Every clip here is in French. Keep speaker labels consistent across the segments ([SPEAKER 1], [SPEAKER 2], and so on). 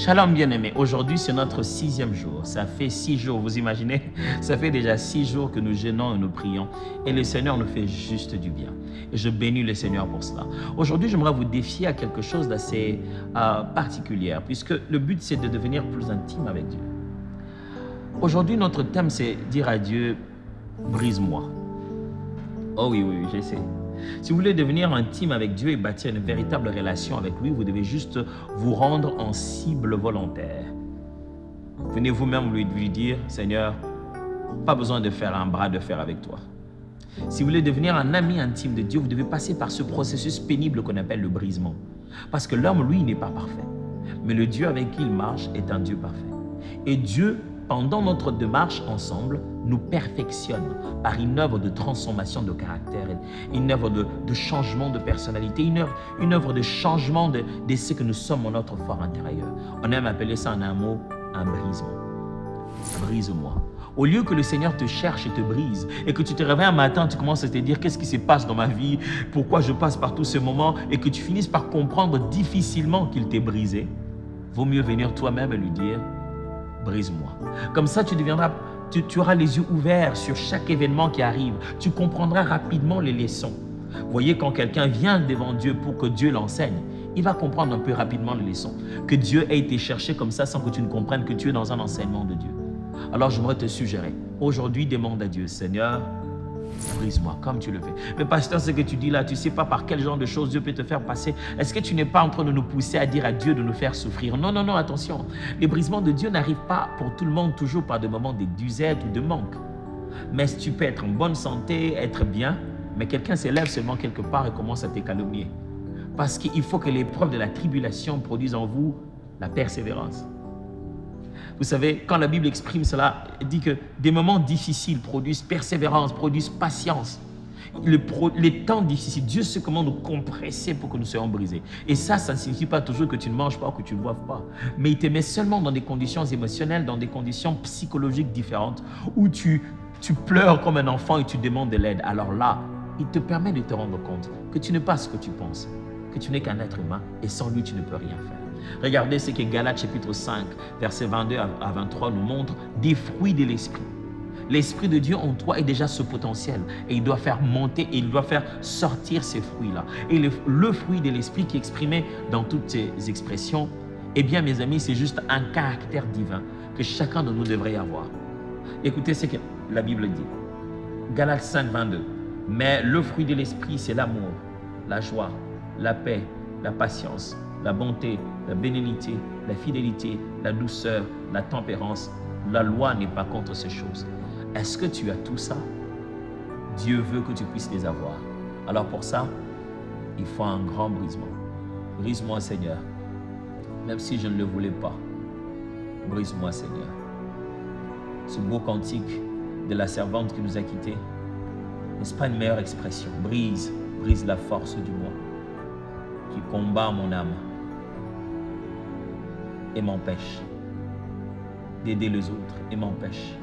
[SPEAKER 1] Shalom bien-aimés, aujourd'hui c'est notre 6e jour, ça fait 6 jours, vous imaginez, ça fait déjà 6 jours que nous jeûnons et nous prions et le Seigneur nous fait juste du bien et je bénis le Seigneur pour cela. Aujourd'hui j'aimerais vous défier à quelque chose d'assez particulier puisque le but c'est de devenir plus intime avec Dieu. Aujourd'hui notre thème c'est dire à Dieu, brise-moi. Oh oui, je sais. Si vous voulez devenir intime avec Dieu et bâtir une véritable relation avec lui, vous devez juste vous rendre en cible volontaire. Venez vous-même lui dire, Seigneur, pas besoin de faire un bras de fer avec toi. Si vous voulez devenir un ami intime de Dieu, vous devez passer par ce processus pénible qu'on appelle le brisement. Parce que l'homme, lui, n'est pas parfait. Mais le Dieu avec qui il marche est un Dieu parfait. Et Dieu, pendant notre démarche ensemble, nous perfectionne par une œuvre de transformation de caractère, une œuvre de changement de personnalité, une œuvre de changement de ce que nous sommes en notre fort intérieur. On aime appeler ça en un mot, un brisement. Brise-moi. Au lieu que le Seigneur te cherche et te brise, et que tu te réveilles un matin, tu commences à te dire qu'est-ce qui se passe dans ma vie, pourquoi je passe par tous ces moments, et que tu finisses par comprendre difficilement qu'il t'est brisé, vaut mieux venir toi-même et lui dire, brise-moi. Comme ça, tu deviendras... Tu auras les yeux ouverts sur chaque événement qui arrive. Tu comprendras rapidement les leçons. Vous voyez, quand quelqu'un vient devant Dieu pour que Dieu l'enseigne, il va comprendre un peu rapidement les leçons. Que Dieu ait été cherché comme ça sans que tu ne comprennes que tu es dans un enseignement de Dieu. Alors, j'aimerais te suggérer, aujourd'hui, demande à Dieu, Seigneur, brise-moi comme tu le fais. Mais pasteur, ce que tu dis là, tu ne sais pas par quel genre de choses Dieu peut te faire passer. Est-ce que tu n'es pas en train de nous pousser à dire à Dieu de nous faire souffrir? Non, non, non, attention. Les brisements de Dieu n'arrivent pas pour tout le monde, toujours par des moments de disette ou de manque. Mais tu peux être en bonne santé, être bien, mais quelqu'un s'élève seulement quelque part et commence à te calomnier. Parce qu'il faut que l'épreuve de la tribulation produise en vous la persévérance. Vous savez, quand la Bible exprime cela, elle dit que des moments difficiles produisent persévérance, produisent patience. Les temps difficiles, Dieu sait comment nous compresser pour que nous soyons brisés. Et ça ne signifie pas toujours que tu ne manges pas ou que tu ne boives pas. Mais il te met seulement dans des conditions émotionnelles, dans des conditions psychologiques différentes, où tu pleures comme un enfant et tu demandes de l'aide. Alors là, il te permet de te rendre compte que tu n'es pas ce que tu penses, que tu n'es qu'un être humain et sans lui, tu ne peux rien faire. Regardez ce que Galates chapitre 5, versets 22 à 23 nous montre, des fruits de l'esprit. L'esprit de Dieu en toi est déjà ce potentiel et il doit faire monter et il doit faire sortir ces fruits-là. Et le fruit de l'esprit qui est exprimé dans toutes ces expressions, eh bien mes amis, c'est juste un caractère divin que chacun de nous devrait avoir. Écoutez ce que la Bible dit. Galates 5, 22. Mais le fruit de l'esprit, c'est l'amour, la joie, la paix, la patience, la bonté, la bénignité, la fidélité, la douceur, la tempérance. La loi n'est pas contre ces choses. Est-ce que tu as tout ça? Dieu veut que tu puisses les avoir. Alors pour ça, il faut un grand brisement. Brise-moi, Seigneur. Même si je ne le voulais pas. Brise-moi, Seigneur. Ce beau cantique de la servante qui nous a quittés, n'est-ce pas une meilleure expression? Brise la force du moi qui combat mon âme et m'empêche d'aider les autres et m'empêche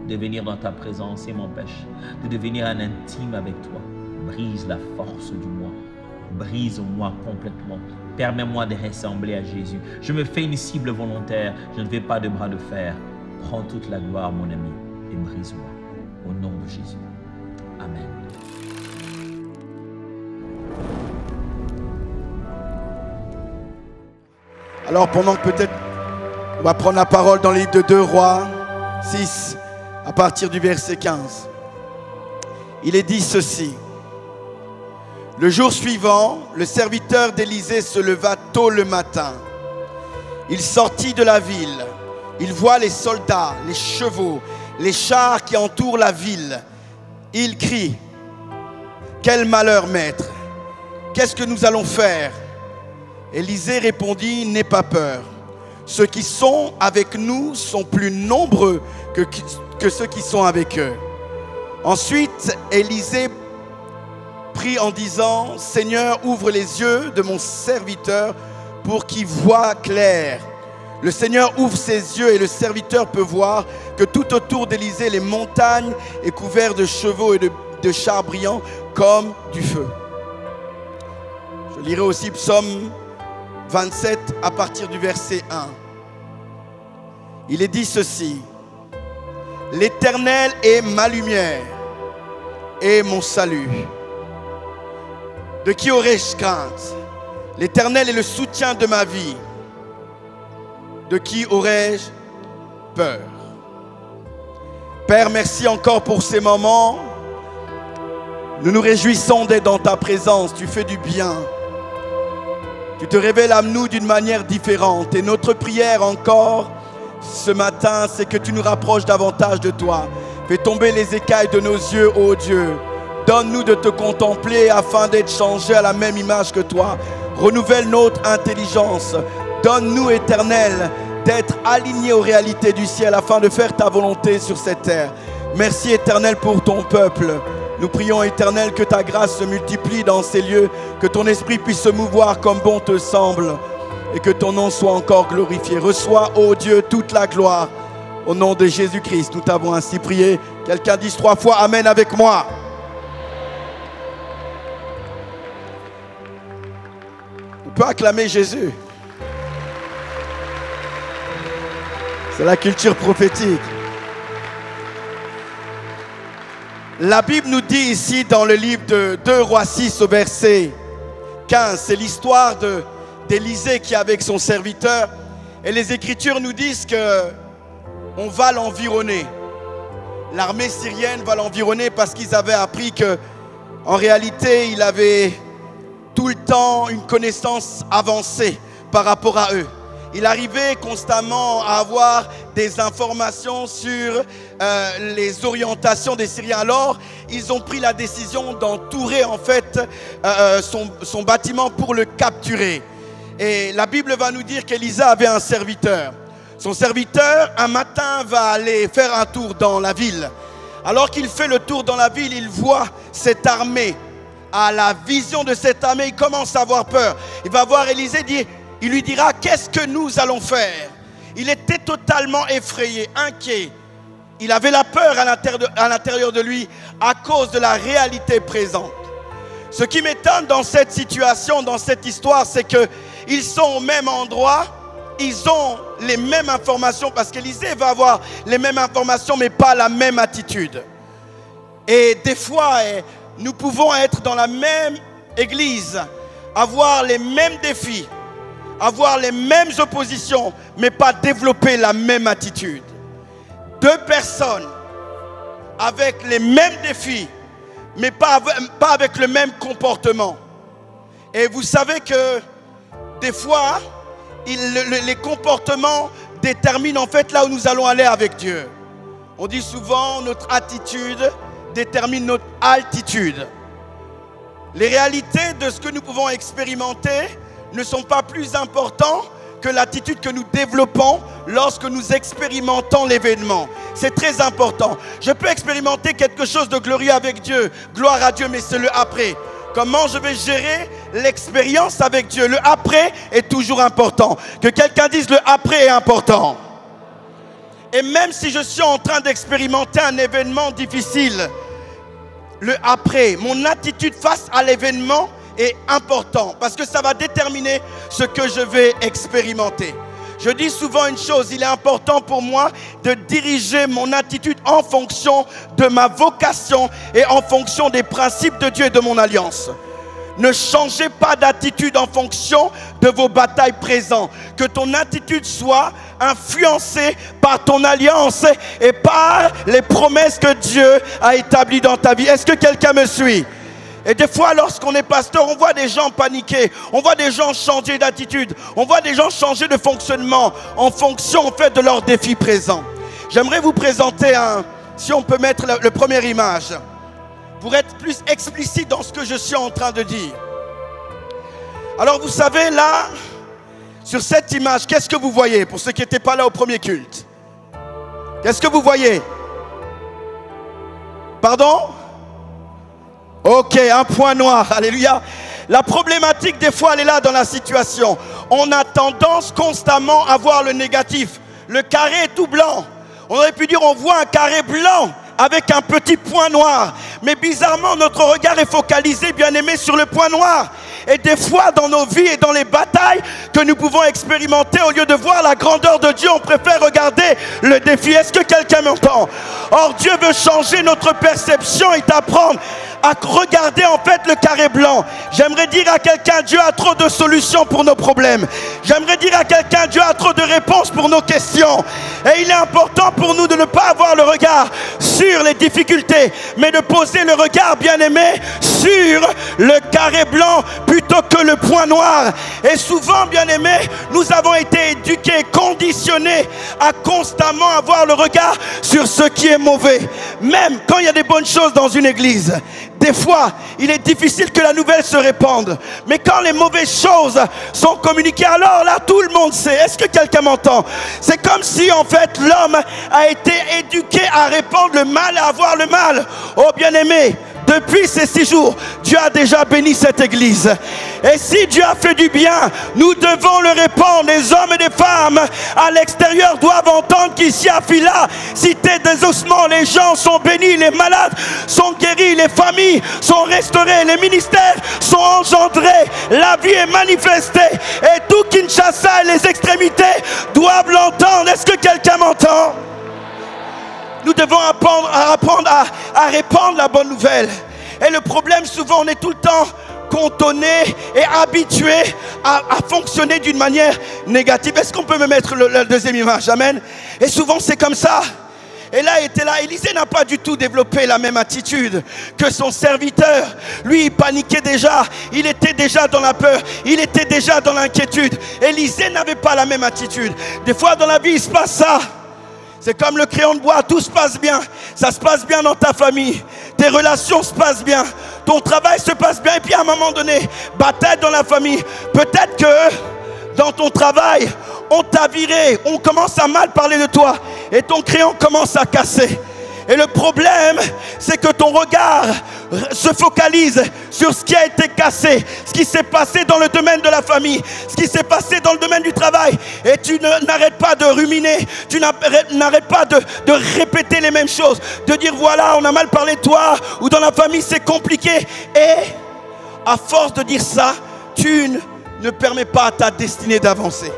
[SPEAKER 1] de venir dans ta présence et m'empêche de devenir un intime avec toi. Brise la force du moi. Brise-moi complètement. Permets-moi de ressembler à Jésus. Je me fais une cible volontaire. Je ne fais pas de bras de fer. Prends toute la gloire, mon ami, et brise-moi. Au nom de Jésus. Amen.
[SPEAKER 2] Alors pendant que peut-être on va prendre la parole dans le livre de 2 Rois 6 à partir du verset 15. Il est dit ceci. Le jour suivant, le serviteur d'Élisée se leva tôt le matin. Il sortit de la ville. Il voit les soldats, les chevaux, les chars qui entourent la ville. Il crie, « Quel malheur, maître! Qu'est-ce que nous allons faire ?» Élisée répondit, « N'aie pas peur. Ceux qui sont avec nous sont plus nombreux que ceux qui sont avec eux. » Ensuite, Élisée prie en disant, « Seigneur, ouvre les yeux de mon serviteur pour qu'il voie clair. » Le Seigneur ouvre ses yeux et le serviteur peut voir que tout autour d'Élisée, les montagnes est couvert de chevaux et de chars brillants comme du feu. Je lirai aussi Psaume 27 à partir du verset 1. Il est dit ceci: l'Éternel est ma lumière et mon salut. De qui aurais-je crainte? L'Éternel est le soutien de ma vie. De qui aurais-je peur? Père, merci encore pour ces moments. Nous nous réjouissons d'être dans ta présence. Tu fais du bien. Tu te révèles à nous d'une manière différente. Et notre prière encore ce matin, c'est que tu nous rapproches davantage de toi. Fais tomber les écailles de nos yeux, ô Dieu. Donne-nous de te contempler afin d'être changés à la même image que toi. Renouvelle notre intelligence. Donne-nous, Éternel, d'être alignés aux réalités du ciel afin de faire ta volonté sur cette terre. Merci, Éternel, pour ton peuple. Nous prions, Éternel, que ta grâce se multiplie dans ces lieux, que ton esprit puisse se mouvoir comme bon te semble et que ton nom soit encore glorifié. Reçois, ô Dieu, toute la gloire. Au nom de Jésus-Christ, nous t'avons ainsi prié. Quelqu'un dise 3 fois Amen avec moi. On peut acclamer Jésus. C'est la culture prophétique. La Bible nous dit ici dans le livre de 2 Rois 6 au verset 15, c'est l'histoire d'Élisée qui est avec son serviteur. Et les Écritures nous disent qu'on va l'environner. L'armée syrienne va l'environner parce qu'ils avaient appris qu'en réalité, il avait tout le temps une connaissance avancée par rapport à eux. Il arrivait constamment à avoir des informations sur les orientations des Syriens. Alors, ils ont pris la décision d'entourer en fait son bâtiment pour le capturer. Et la Bible va nous dire qu'Élisée avait un serviteur. Son serviteur, un matin, va aller faire un tour dans la ville. Alors qu'il fait le tour dans la ville, il voit cette armée. À la vision de cette armée, il commence à avoir peur. Il va voir Élisée, il lui dira, qu'est-ce que nous allons faire? Il était totalement effrayé, inquiet. Il avait la peur à l'intérieur de lui à cause de la réalité présente. Ce qui m'étonne dans cette situation, dans cette histoire, c'est qu'ils sont au même endroit, ils ont les mêmes informations, parce qu'Élisée va avoir les mêmes informations, mais pas la même attitude. Et des fois, nous pouvons être dans la même église, avoir les mêmes défis, avoir les mêmes oppositions, mais pas développer la même attitude. 2 personnes avec les mêmes défis, mais pas avec le même comportement. Et vous savez que des fois, les comportements déterminent en fait là où nous allons aller avec Dieu. On dit souvent notre attitude détermine notre altitude. Les réalités de ce que nous pouvons expérimenter ne sont pas plus importants que l'attitude que nous développons lorsque nous expérimentons l'événement. C'est très important. Je peux expérimenter quelque chose de glorieux avec Dieu, gloire à Dieu, mais c'est le après. Comment je vais gérer l'expérience avec Dieu? Le après est toujours important. Que quelqu'un dise le après est important. Et même si je suis en train d'expérimenter un événement difficile, le après, mon attitude face à l'événement est important parce que ça va déterminer ce que je vais expérimenter. Je dis souvent une chose, il est important pour moi de diriger mon attitude en fonction de ma vocation et en fonction des principes de Dieu et de mon alliance. Ne changez pas d'attitude en fonction de vos batailles présentes. Que ton attitude soit influencée par ton alliance et par les promesses que Dieu a établies dans ta vie. Est-ce que quelqu'un me suit? Et des fois, lorsqu'on est pasteur, on voit des gens paniquer, on voit des gens changer d'attitude, on voit des gens changer de fonctionnement en fonction en fait de leurs défis présents. J'aimerais vous présenter si on peut mettre la première image, pour être plus explicite dans ce que je suis en train de dire. Alors vous savez là, sur cette image, qu'est-ce que vous voyez pour ceux qui n'étaient pas là au premier culte? Qu'est-ce que vous voyez? Pardon? Ok, un point noir, alléluia. La problématique des fois elle est là dans la situation. On a tendance constamment à voir le négatif. Le carré est tout blanc. On aurait pu dire on voit un carré blanc avec un petit point noir. Mais bizarrement notre regard est focalisé, bien aimé, sur le point noir. Et des fois dans nos vies et dans les batailles que nous pouvons expérimenter, au lieu de voir la grandeur de Dieu, on préfère regarder le défi. Est-ce que quelqu'un m'entend? Or Dieu veut changer notre perception et t'apprendre à regarder en fait le carré blanc. J'aimerais dire à quelqu'un, Dieu a trop de solutions pour nos problèmes. J'aimerais dire à quelqu'un, Dieu a trop de réponses pour nos questions. Et il est important pour nous de ne pas avoir le regard sur les difficultés, mais de poser le regard, bien-aimé, sur le carré blanc plutôt que le point noir. Et souvent, bien-aimé, nous avons été éduqués, conditionnés à constamment avoir le regard sur ce qui est mauvais. Même quand il y a des bonnes choses dans une église, des fois, il est difficile que la nouvelle se répande. Mais quand les mauvaises choses sont communiquées, alors là, tout le monde sait. Est-ce que quelqu'un m'entend? C'est comme si, en fait, l'homme a été éduqué à répandre le mal, à avoir le mal. Oh, bien-aimé, depuis ces 6 jours, Dieu a déjà béni cette église. Et si Dieu a fait du bien, nous devons le répandre. Les hommes et les femmes à l'extérieur doivent entendre qu'ici à Fila, cité des ossements, les gens sont bénis, les malades sont guéris, les familles sont restaurées, les ministères sont engendrés, la vie est manifestée. Et tout Kinshasa et les extrémités doivent l'entendre. Est-ce que quelqu'un m'entend? Nous devons apprendre à répandre la bonne nouvelle. Et le problème, souvent, on est tout le temps cantonné et habitué à fonctionner d'une manière négative. Est-ce qu'on peut me mettre la deuxième image? Amen. Et souvent, c'est comme ça. Et là, Élisée n'a pas du tout développé la même attitude que son serviteur. Lui, il paniquait déjà. Il était déjà dans la peur. Il était déjà dans l'inquiétude. Élisée n'avait pas la même attitude. Des fois, dans la vie, il se passe ça. C'est comme le crayon de bois, tout se passe bien. Ça se passe bien dans ta famille. Tes relations se passent bien. Ton travail se passe bien. Et puis à un moment donné, bataille dans la famille. Peut-être que dans ton travail, on t'a viré. On commence à mal parler de toi. Et ton crayon commence à casser. Et le problème, c'est que ton regard se focalise sur ce qui a été cassé, ce qui s'est passé dans le domaine de la famille, ce qui s'est passé dans le domaine du travail. Et tu n'arrêtes pas de ruminer, tu n'arrêtes pas de répéter les mêmes choses, de dire voilà, on a mal parlé de toi, ou dans la famille c'est compliqué. Et à force de dire ça, tu ne permets pas à ta destinée d'avancer.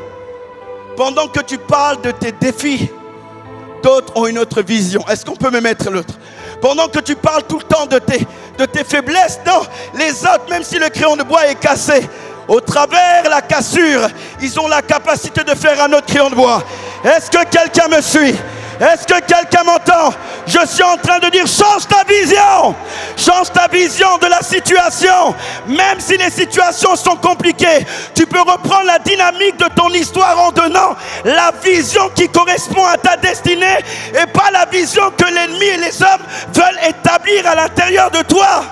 [SPEAKER 2] Pendant que tu parles de tes défis, d'autres ont une autre vision. Est-ce qu'on peut me mettre l'autre? Pendant que tu parles tout le temps de tes faiblesses, non, les autres, même si le crayon de bois est cassé, au travers la cassure, ils ont la capacité de faire un autre crayon de bois. Est-ce que quelqu'un me suit? Est-ce que quelqu'un m'entend? Je suis en train de dire, change ta vision. Change ta vision de la situation. Même si les situations sont compliquées, tu peux reprendre la dynamique de ton histoire en donnant la vision qui correspond à ta destinée et pas la vision que l'ennemi et les hommes veulent établir à l'intérieur de toi.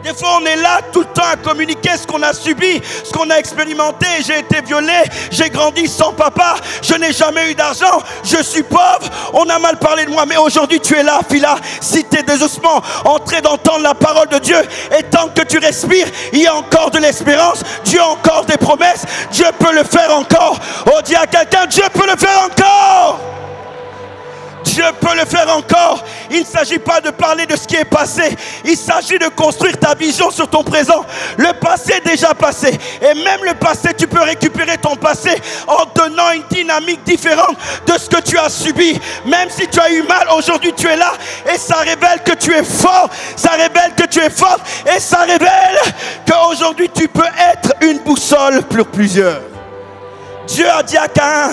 [SPEAKER 2] Des fois, on est là tout le temps à communiquer ce qu'on a subi, ce qu'on a expérimenté. J'ai été violé, j'ai grandi sans papa, je n'ai jamais eu d'argent, je suis pauvre, on a mal parlé de moi. Mais aujourd'hui, tu es là, Fila, cité des ossements, en train d'entendre la parole de Dieu. Et tant que tu respires, il y a encore de l'espérance. Dieu a encore des promesses. Dieu peut le faire encore. Oh, dis à quelqu'un, Dieu peut le faire encore. Dieu peut le faire encore. Il ne s'agit pas de parler de ce qui est passé. Il s'agit de construire ta vision sur ton présent. Le passé est déjà passé. Et même le passé, tu peux récupérer ton passé en donnant une dynamique différente de ce que tu as subi. Même si tu as eu mal, aujourd'hui tu es là. Et ça révèle que tu es fort. Ça révèle que tu es forte. Et ça révèle qu'aujourd'hui tu peux être une boussole pour plusieurs. Dieu a dit à Caïn,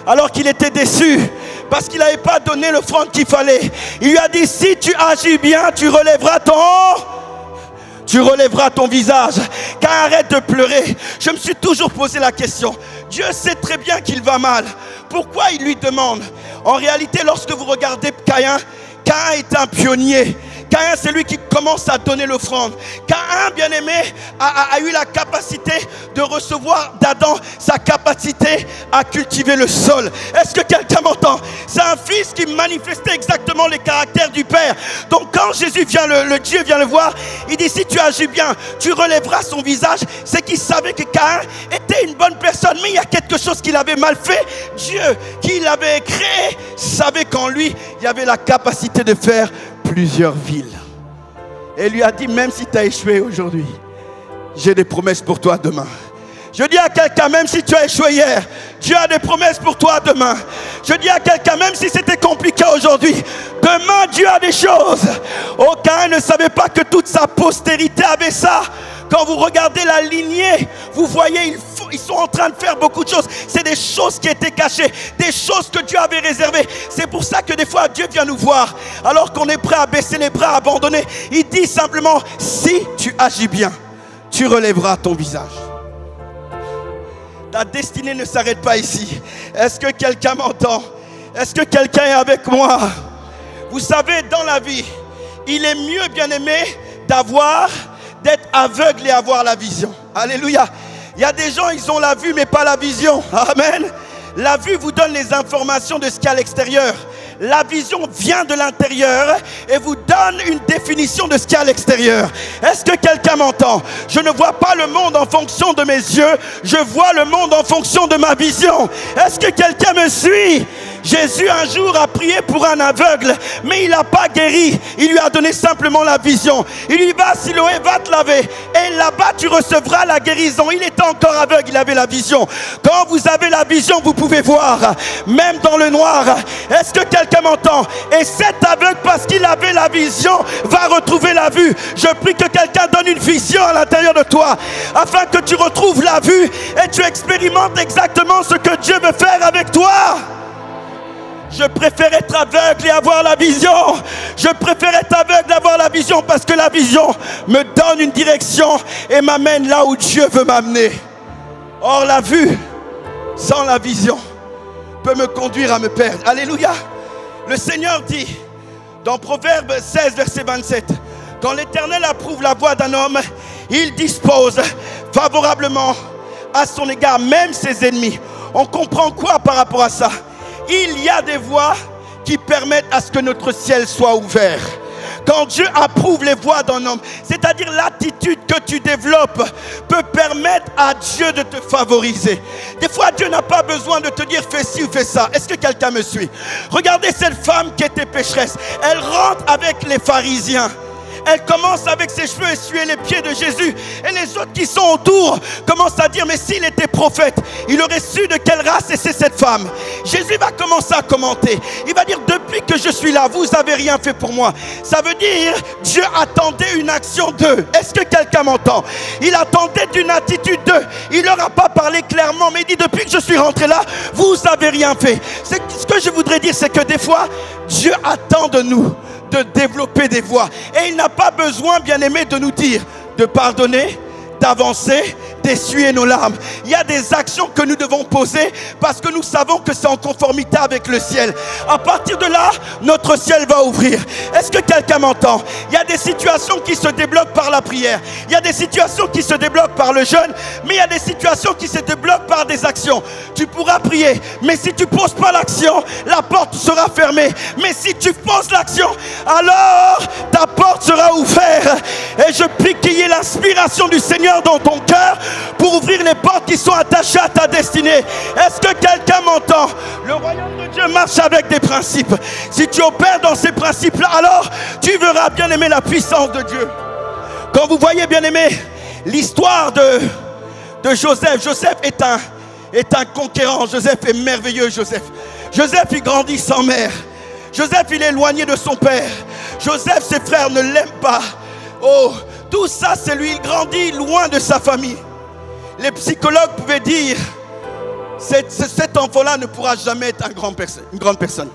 [SPEAKER 2] alors qu'il était déçu, parce qu'il n'avait pas donné l'offrande qu'il fallait. Il lui a dit, si tu agis bien, tu relèveras ton visage. Car arrête de pleurer. Je me suis toujours posé la question. Dieu sait très bien qu'il va mal. Pourquoi il lui demande? En réalité, lorsque vous regardez Caïn, Caïn est un pionnier. Caïn, c'est lui qui commence à donner l'offrande. Caïn, bien aimé, a eu la capacité de recevoir d'Adam sa capacité à cultiver le sol. Est-ce que quelqu'un m'entend? C'est un fils qui manifestait exactement les caractères du Père. Donc quand Jésus vient, le Dieu vient le voir, il dit, si tu agis bien, tu relèveras son visage. C'est qu'il savait que Caïn était une bonne personne, mais il y a quelque chose qu'il avait mal fait. Dieu, qui l'avait créé, savait qu'en lui, il y avait la capacité de faire plusieurs villes. Et lui a dit, même si tu as échoué aujourd'hui, j'ai des promesses pour toi demain. Je dis à quelqu'un, même si tu as échoué hier, Dieu a des promesses pour toi demain. Je dis à quelqu'un, même si c'était compliqué aujourd'hui, demain Dieu a des choses. Aucun ne savait pas que toute sa postérité avait ça. Quand vous regardez la lignée, vous voyez, ils sont en train de faire beaucoup de choses. C'est des choses qui étaient cachées, des choses que Dieu avait réservées. C'est pour ça que des fois Dieu vient nous voir, alors qu'on est prêt à baisser les bras, à abandonner. Il dit simplement, si tu agis bien, tu relèveras ton visage. Ta destinée ne s'arrête pas ici. Est-ce que quelqu'un m'entend? Est-ce que quelqu'un est avec moi? Vous savez, dans la vie, il est mieux, bien aimé, d'être aveugle et avoir la vision. Alléluia. Il y a des gens, ils ont la vue mais pas la vision. Amen. La vue vous donne les informations de ce qu'il y a à l'extérieur. La vision vient de l'intérieur et vous donne une définition de ce qu'il y a à l'extérieur. Est-ce que quelqu'un m'entend? Je ne vois pas le monde en fonction de mes yeux, je vois le monde en fonction de ma vision. Est-ce que quelqu'un me suit? Jésus un jour a prié pour un aveugle, mais il n'a pas guéri. Il lui a donné simplement la vision. Il lui dit, va Siloé, va te laver. Et là-bas, tu recevras la guérison. Il était encore aveugle, il avait la vision. Quand vous avez la vision, vous pouvez voir, même dans le noir. Est-ce que quelqu'un m'entend? Et cet aveugle, parce qu'il avait la vision, va retrouver la vue. Je prie que quelqu'un donne une vision à l'intérieur de toi, afin que tu retrouves la vue et tu expérimentes exactement ce que Dieu veut faire avec toi. Je préfère être aveugle et avoir la vision. Je préfère être aveugle et avoir la vision parce que la vision me donne une direction et m'amène là où Dieu veut m'amener. Or la vue sans la vision peut me conduire à me perdre. Alléluia. Le Seigneur dit dans Proverbe 16 verset 27, quand l'Éternel approuve la voie d'un homme, il dispose favorablement à son égard même ses ennemis. On comprend quoi par rapport à ça? Il y a des voies qui permettent à ce que notre ciel soit ouvert. Quand Dieu approuve les voies d'un homme, c'est-à-dire l'attitude que tu développes peut permettre à Dieu de te favoriser. Des fois, Dieu n'a pas besoin de te dire fais ci ou fais ça. Est-ce que quelqu'un me suit? Regardez cette femme qui était pécheresse. Elle rentre avec les pharisiens. Elle commence avec ses cheveux essuyer les pieds de Jésus. Et les autres qui sont autour commencent à dire, mais s'il était prophète, il aurait su de quelle race est cette femme. Jésus va commencer à commenter. Il va dire, depuis que je suis là, vous n'avez rien fait pour moi. Ça veut dire, Dieu attendait une action d'eux. Est-ce que quelqu'un m'entend? Il attendait d'une attitude d'eux. Il leur a pas parlé clairement, mais il dit, depuis que je suis rentré là, vous n'avez rien fait. Ce que je voudrais dire, c'est que des fois, Dieu attend de nous de développer des voies. Et il n'a pas besoin, bien aimé, de nous dire de pardonner, d'avancer, d'essuyer nos larmes. Il y a des actions que nous devons poser parce que nous savons que c'est en conformité avec le ciel. À partir de là, notre ciel va ouvrir. Est-ce que quelqu'un m'entend? Il y a des situations qui se débloquent par la prière. Il y a des situations qui se débloquent par le jeûne. Mais il y a des situations qui se débloquent par des actions. Tu pourras prier, mais si tu ne poses pas l'action, la porte sera fermée. Mais si tu poses l'action, alors ta porte sera ouverte. Et je prie qu'il y ait l'inspiration du Seigneur dans ton cœur pour ouvrir les portes qui sont attachées à ta destinée. Est-ce que quelqu'un m'entend? Le royaume de Dieu marche avec des principes. Si tu opères dans ces principes-là, alors tu verras, bien aimé, la puissance de Dieu. Quand vous voyez, bien aimé, l'histoire de Joseph. Joseph est un conquérant. Joseph est merveilleux. Joseph, il grandit sans mère. Joseph, il est éloigné de son père. Joseph, ses frères ne l'aiment pas. Oh, tout ça, c'est lui. Il grandit loin de sa famille. Les psychologues pouvaient dire, cet enfant-là ne pourra jamais être une grande personne.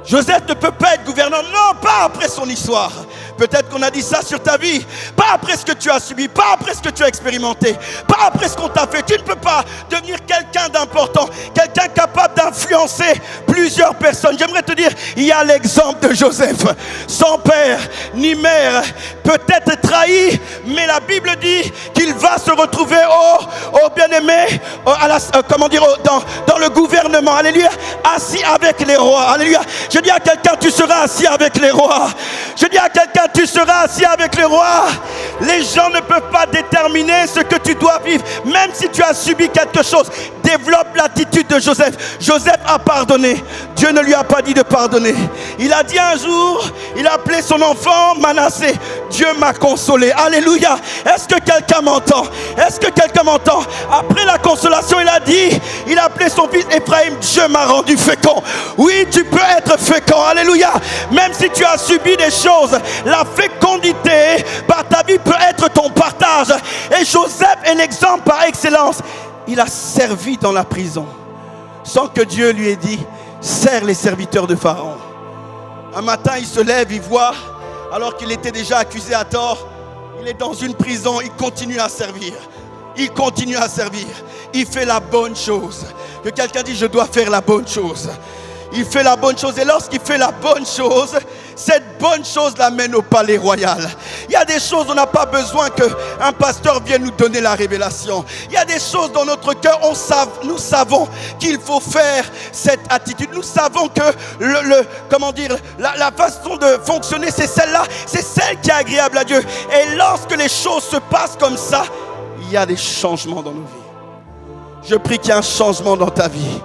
[SPEAKER 2] Joseph ne peut pas être gouverneur. Non, pas après son histoire. Peut-être qu'on a dit ça sur ta vie. Pas après ce que tu as subi. Pas après ce que tu as expérimenté. Pas après ce qu'on t'a fait. Tu ne peux pas devenir quelqu'un d'important. Quelqu'un capable d'influencer plusieurs personnes. J'aimerais te dire, il y a l'exemple de Joseph. Sans père ni mère. Peut-être trahi. Mais la Bible dit qu'il va se retrouver au bien-aimé. Dans le gouvernement. Alléluia. Assis avec les rois. Alléluia. Je dis à quelqu'un, tu seras assis avec les rois. Je dis à quelqu'un, tu seras assis avec les rois. Les gens ne peuvent pas déterminer ce que tu dois vivre. Même si tu as subi quelque chose, développe l'attitude de Joseph. Joseph a pardonné. Dieu ne lui a pas dit de pardonner. Il a dit un jour, il a appelé son enfant Manassé. Dieu m'a consolé. Alléluia. Est-ce que quelqu'un m'entend? Est-ce que quelqu'un m'entend? Après la consolation, il a dit, il a appelé son fils Ephraim. Dieu m'a rendu fécond. Oui, tu peux être fécond. Alléluia. Même si tu as subi des choses, la fécondité par ta vie peut être ton partage. Et Joseph est l'exemple par excellence. Il a servi dans la prison sans que Dieu lui ait dit, sers les serviteurs de Pharaon. Un matin, il se lève, il voit, alors qu'il était déjà accusé à tort, il est dans une prison, il continue à servir. Il continue à servir. Il fait la bonne chose. Que quelqu'un dise, je dois faire la bonne chose. Il fait la bonne chose, et lorsqu'il fait la bonne chose, cette bonne chose l'amène au palais royal. Il y a des choses, on n'a pas besoin qu'un pasteur vienne nous donner la révélation. Il y a des choses dans notre cœur, nous savons qu'il faut faire cette attitude. Nous savons que la façon de fonctionner, c'est celle-là, c'est celle qui est agréable à Dieu. Et lorsque les choses se passent comme ça, il y a des changements dans nos vies. Je prie qu'il y ait un changement dans ta vie.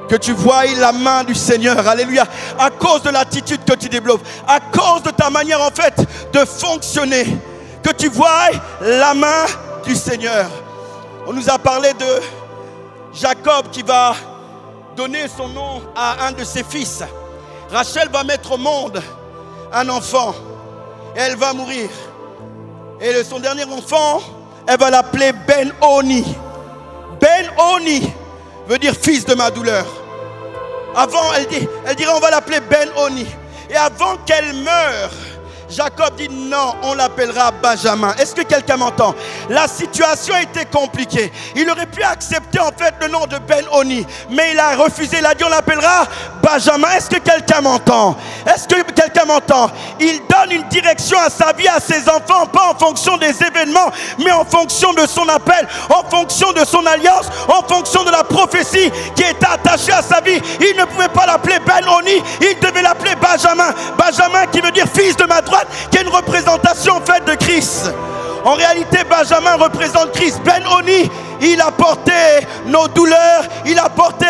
[SPEAKER 2] Que tu voies la main du Seigneur, alléluia, à cause de l'attitude que tu développes, à cause de ta manière en fait de fonctionner, que tu voies la main du Seigneur. On nous a parlé de Jacob qui va donner son nom à un de ses fils. Rachel va mettre au monde un enfant et elle va mourir. Et son dernier enfant, elle va l'appeler Ben-Oni. Ben-Oni veut dire fils de ma douleur. Avant, elle dirait on va l'appeler Ben-Oni. Et avant qu'elle meure, Jacob dit non, on l'appellera Benjamin. Est-ce que quelqu'un m'entend? La situation était compliquée. Il aurait pu accepter en fait le nom de Ben-Oni, mais il a refusé. Il a dit on l'appellera Benjamin. Est-ce que quelqu'un m'entend? Est-ce que quelqu'un m'entend? Il donne une direction à sa vie, à ses enfants, pas en fonction des événements, mais en fonction de son appel, en fonction de son alliance, en fonction de la prophétie qui était attachée à sa vie. Il ne pouvait pas l'appeler Ben-Oni, il devait l'appeler Benjamin. Benjamin qui veut dire fils de ma droite, qui est une représentation en fait de Christ. En réalité, Benjamin représente Christ. Ben-Oni, il a porté nos douleurs, il a porté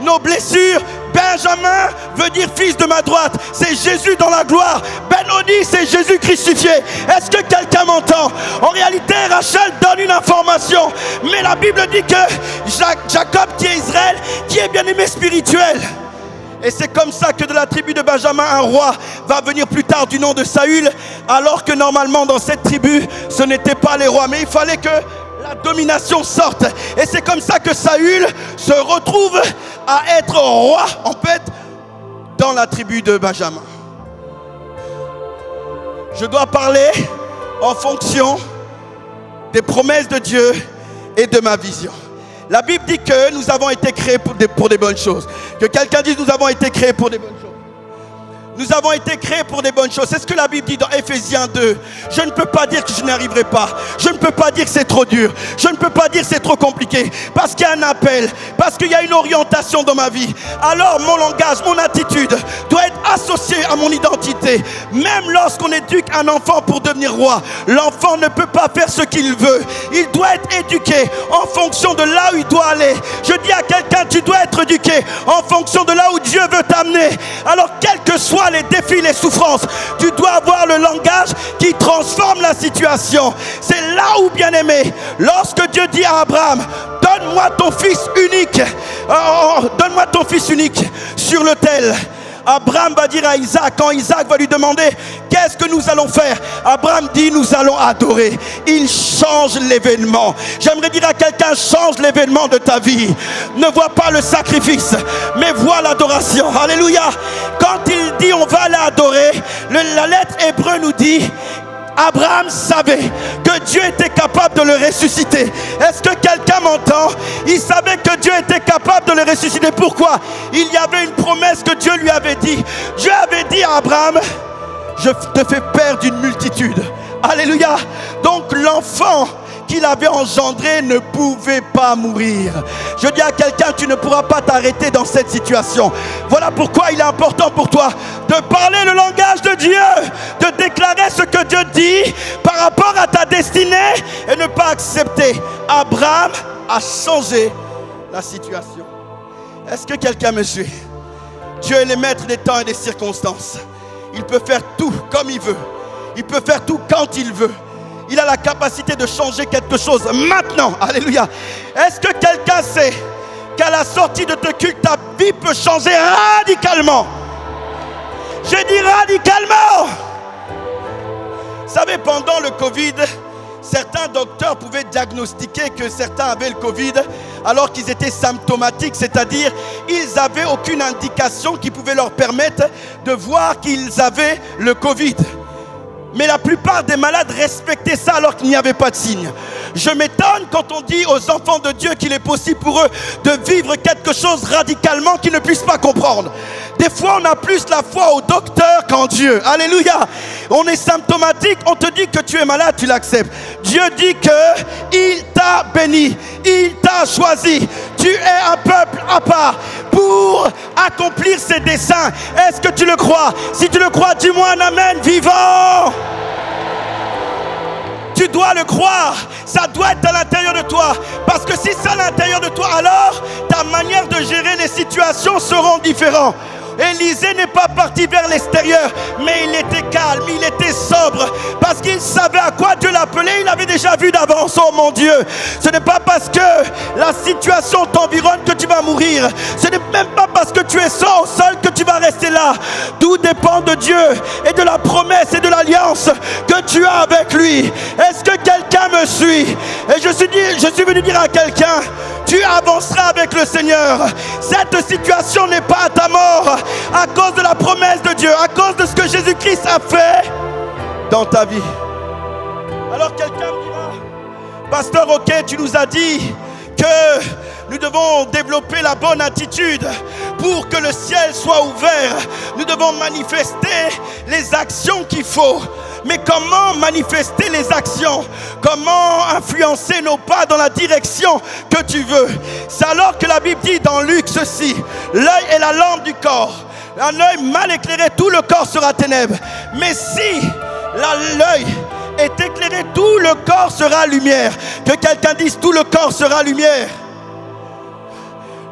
[SPEAKER 2] nos blessures. Benjamin veut dire fils de ma droite. C'est Jésus dans la gloire. Ben-Oni, c'est Jésus crucifié. Est-ce que quelqu'un m'entend? En réalité, Rachel donne une information, mais la Bible dit que Jacob, qui est Israël, qui est bien-aimé spirituel. Et c'est comme ça que de la tribu de Benjamin, un roi va venir plus tard du nom de Saül, alors que normalement dans cette tribu, ce n'était pas les rois, mais il fallait que la domination sorte. Et c'est comme ça que Saül se retrouve à être roi, en fait, dans la tribu de Benjamin. Je dois parler en fonction des promesses de Dieu et de ma vision. La Bible dit que nous avons été créés pour des bonnes choses. Que quelqu'un dise nous avons été créés pour des bonnes choses. Nous avons été créés pour des bonnes choses. C'est ce que la Bible dit dans Ephésiens 2. Je ne peux pas dire que je n'y arriverai pas. Je ne peux pas dire que c'est trop dur. Je ne peux pas dire que c'est trop compliqué. Parce qu'il y a un appel. Parce qu'il y a une orientation dans ma vie. Alors mon langage, mon attitude doit être associé à mon identité. Même lorsqu'on éduque un enfant pour devenir roi, l'enfant ne peut pas faire ce qu'il veut. Il doit être éduqué en fonction de là où il doit aller. Je dis à quelqu'un, tu dois être éduqué en fonction de là où Dieu veut t'amener. Alors quel que soit les défis, les souffrances, tu dois avoir le langage qui transforme la situation. C'est là où, bien aimé, lorsque Dieu dit à Abraham, donne-moi ton fils unique, donne-moi ton fils unique sur l'autel. Abraham va dire à Isaac, quand Isaac va lui demander qu'est-ce que nous allons faire, Abraham dit nous allons adorer. Il change l'événement. J'aimerais dire à quelqu'un, change l'événement de ta vie. Ne vois pas le sacrifice, mais vois l'adoration. Alléluia. Quand il dit on va l'adorer, la lettre hébreu nous dit Abraham savait que Dieu était capable de le ressusciter. Est-ce que quelqu'un m'entend? Il savait que Dieu était capable de le ressusciter. Pourquoi? Il y avait une promesse que Dieu lui avait dit. Dieu avait dit à Abraham, je te fais père d'une multitude. Alléluia. Donc l'enfant qu'il avait engendré ne pouvait pas mourir. Je dis à quelqu'un, tu ne pourras pas t'arrêter dans cette situation. Voilà pourquoi il est important pour toi de parler le langage de Dieu, de déclarer ce que Dieu dit par rapport à ta destinée et ne pas accepter. Abraham a changé la situation. Est-ce que quelqu'un me suit? Dieu est le maître des temps et des circonstances. Il peut faire tout comme il veut. Il peut faire tout quand il veut. Il a la capacité de changer quelque chose maintenant. Alléluia. Est-ce que quelqu'un sait qu'à la sortie de ce culte, ta vie peut changer radicalement? J'ai dit radicalement. Vous savez, pendant le Covid, certains docteurs pouvaient diagnostiquer que certains avaient le Covid alors qu'ils étaient symptomatiques, c'est-à-dire ils n'avaient aucune indication qui pouvait leur permettre de voir qu'ils avaient le Covid. Mais la plupart des malades respectaient ça alors qu'il n'y avait pas de signe. Je m'étonne quand on dit aux enfants de Dieu qu'il est possible pour eux de vivre quelque chose radicalement qu'ils ne puissent pas comprendre. Des fois, on a plus la foi au docteur qu'en Dieu. Alléluia. On est symptomatique, on te dit que tu es malade, tu l'acceptes. Dieu dit qu'il t'a béni, il t'a choisi. Tu es un peuple à part pour accomplir ses desseins. Est-ce que tu le crois? Si tu le crois, dis-moi un amen vivant. Tu dois le croire. Ça doit être à l'intérieur de toi. Parce que si c'est à l'intérieur de toi, alors ta manière de gérer les situations seront différentes. Élisée n'est pas parti vers l'extérieur, mais il était calme, il était sobre, parce qu'il savait à quoi Dieu l'appelait. Il avait déjà vu d'avance. Oh mon Dieu, ce n'est pas parce que la situation t'environne que tu vas mourir. Ce n'est même pas parce que tu es seul que tu vas rester là. Tout dépend de Dieu et de la promesse et de l'alliance que tu as avec lui. Est-ce que quelqu'un me suit? Et je suis venu dire à quelqu'un: tu avanceras avec le Seigneur. Cette situation n'est pas à ta mort à cause de la promesse de Dieu, à cause de ce que Jésus-Christ a fait dans ta vie. Alors quelqu'un me dira: pasteur, ok, tu nous as dit que nous devons développer la bonne attitude pour que le ciel soit ouvert. Nous devons manifester les actions qu'il faut. Mais comment manifester les actions? Comment influencer nos pas dans la direction que tu veux? C'est alors que la Bible dit dans Luc ceci: l'œil est la lampe du corps. Un œil mal éclairé, tout le corps sera ténèbres. Mais si l'œil est éclairé, tout le corps sera lumière. Que quelqu'un dise: tout le corps sera lumière.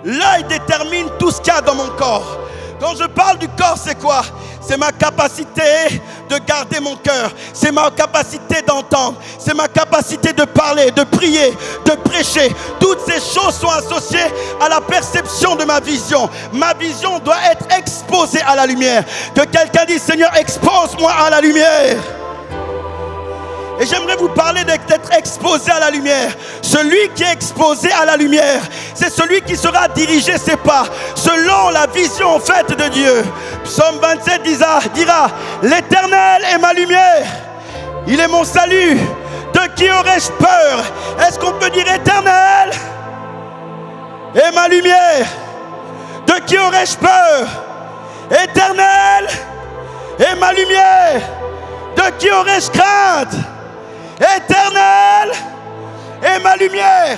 [SPEAKER 2] L'œil détermine tout ce qu'il y a dans mon corps. Quand je parle du corps, c'est quoi? C'est ma capacité de garder mon cœur. C'est ma capacité d'entendre. C'est ma capacité de parler, de prier, de prêcher. Toutes ces choses sont associées à la perception de ma vision. Ma vision doit être exposée à la lumière. Que quelqu'un dise: Seigneur, expose-moi à la lumière. Et j'aimerais vous parler d'être exposé à la lumière. Celui qui est exposé à la lumière, c'est celui qui sera dirigé ses pas selon la vision faite de Dieu. Psaume 27 dira: l'Éternel est ma lumière, il est mon salut. De qui aurais-je peur? Est-ce qu'on peut dire Éternel est ma lumière? De qui aurais-je peur? Éternel est ma lumière. De qui aurais-je crainte? Éternel est ma lumière.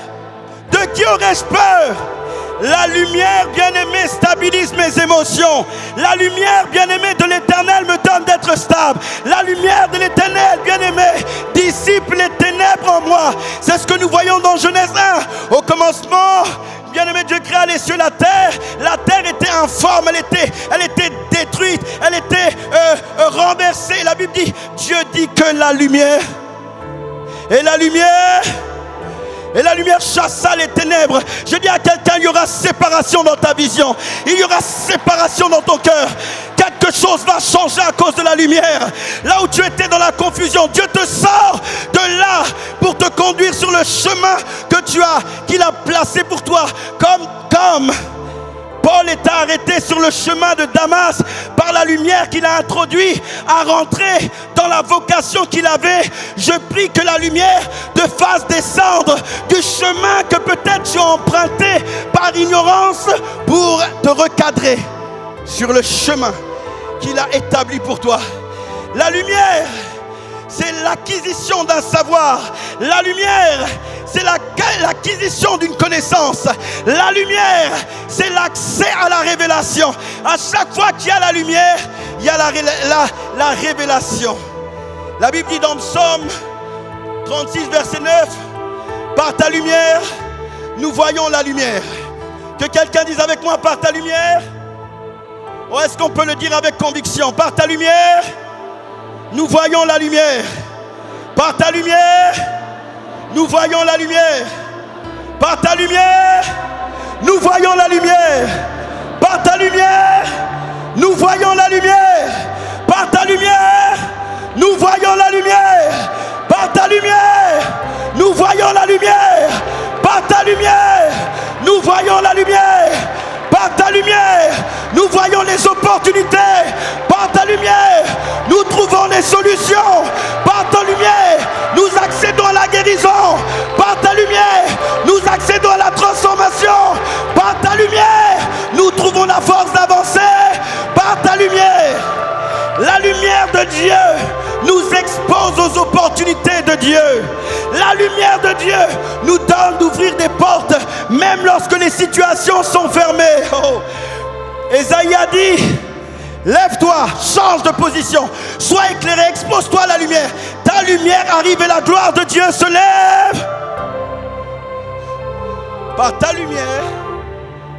[SPEAKER 2] De qui aurais-je peur? La lumière, bien-aimée, stabilise mes émotions. La lumière, bien-aimée, de l'Éternel me donne d'être stable. La lumière de l'Éternel, bien-aimée, dissipe les ténèbres en moi. C'est ce que nous voyons dans Genèse 1. Au commencement, bien-aimé, Dieu créa les cieux, la terre. La terre était informe, elle était détruite, elle était renversée. La Bible dit, Dieu dit que la lumière, et la lumière chassa les ténèbres. Je dis à quelqu'un: il y aura séparation dans ta vision. Il y aura séparation dans ton cœur. Quelque chose va changer à cause de la lumière. Là où tu étais dans la confusion, Dieu te sort de là pour te conduire sur le chemin qu'il a placé pour toi. Comme Paul est arrêté sur le chemin de Damas par la lumière qu'il a introduit à rentrer dans la vocation qu'il avait. Je prie que la lumière te fasse descendre du chemin que peut-être tu as emprunté par ignorance pour te recadrer sur le chemin qu'il a établi pour toi. La lumière, c'est l'acquisition d'un savoir. La lumière, c'est l'acquisition d'une connaissance. La lumière, c'est l'accès à la révélation. À chaque fois qu'il y a la lumière, il y a la révélation. La Bible dit dans Psaume 36, verset 9, par ta lumière, nous voyons la lumière. Que quelqu'un dise avec moi, par ta lumière. Ou est-ce qu'on peut le dire avec conviction? Par ta lumière, nous voyons la lumière. Par ta lumière, nous voyons la lumière. Par ta lumière, nous voyons la lumière. Par ta lumière, nous voyons la lumière. Par ta lumière, nous voyons la lumière. Par ta lumière, nous voyons la lumière. Par ta lumière, nous voyons la lumière. Par ta lumière, nous voyons les opportunités. Par ta lumière, nous trouvons les solutions. Par ta lumière, nous accédons à la guérison. Par ta lumière, nous accédons à la transformation. Par ta lumière, nous trouvons la force d'avancer. Par ta lumière, la lumière de Dieu nous expose aux opportunités de Dieu. La lumière de Dieu nous donne d'ouvrir des portes, même lorsque les situations sont fermées. Oh. Ésaïe a dit, lève-toi, change de position, sois éclairé, expose-toi à la lumière. Ta lumière arrive et la gloire de Dieu se lève. Par ta lumière,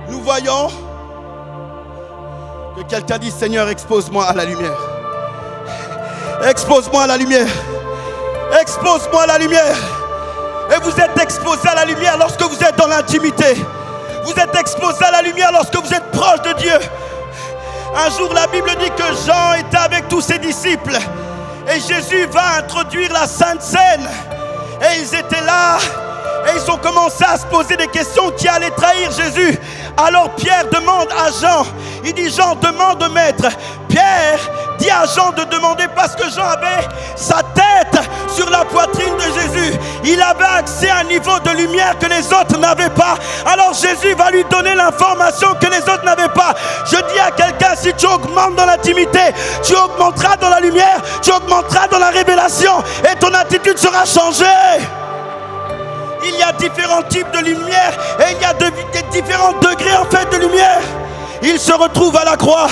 [SPEAKER 2] nous voyons que quelqu'un dit, Seigneur, expose-moi à la lumière. Expose-moi à la lumière. Expose-moi à la lumière. Et vous êtes exposé à la lumière lorsque vous êtes dans l'intimité. Vous êtes exposé à la lumière lorsque vous êtes proche de Dieu. Un jour, la Bible dit que Jean était avec tous ses disciples. Et Jésus va introduire la Sainte Seine. Et ils étaient là. Et ils ont commencé à se poser des questions qui allaient trahir Jésus. Alors Pierre demande à Jean. Il dit, Jean, demande au maître. Pierre dit à Jean de demander parce que Jean avait sa tête sur la poitrine de Jésus. Il avait accès à un niveau de lumière que les autres n'avaient pas. Alors Jésus va lui donner l'information que les autres n'avaient pas. Je dis à quelqu'un, si tu augmentes dans l'intimité, tu augmenteras dans la lumière, tu augmenteras dans la révélation et ton attitude sera changée. Il y a différents types de lumière et il y a des différents degrés en fait de lumière. Il se retrouve à la croix.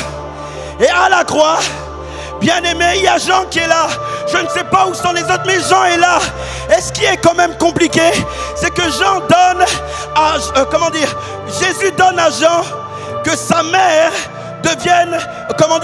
[SPEAKER 2] Et à la croix, bien aimé, il y a Jean qui est là. Je ne sais pas où sont les autres, mais Jean est là. Et ce qui est quand même compliqué, c'est que Jean donne à, Jésus donne à Jean que sa mère devienne,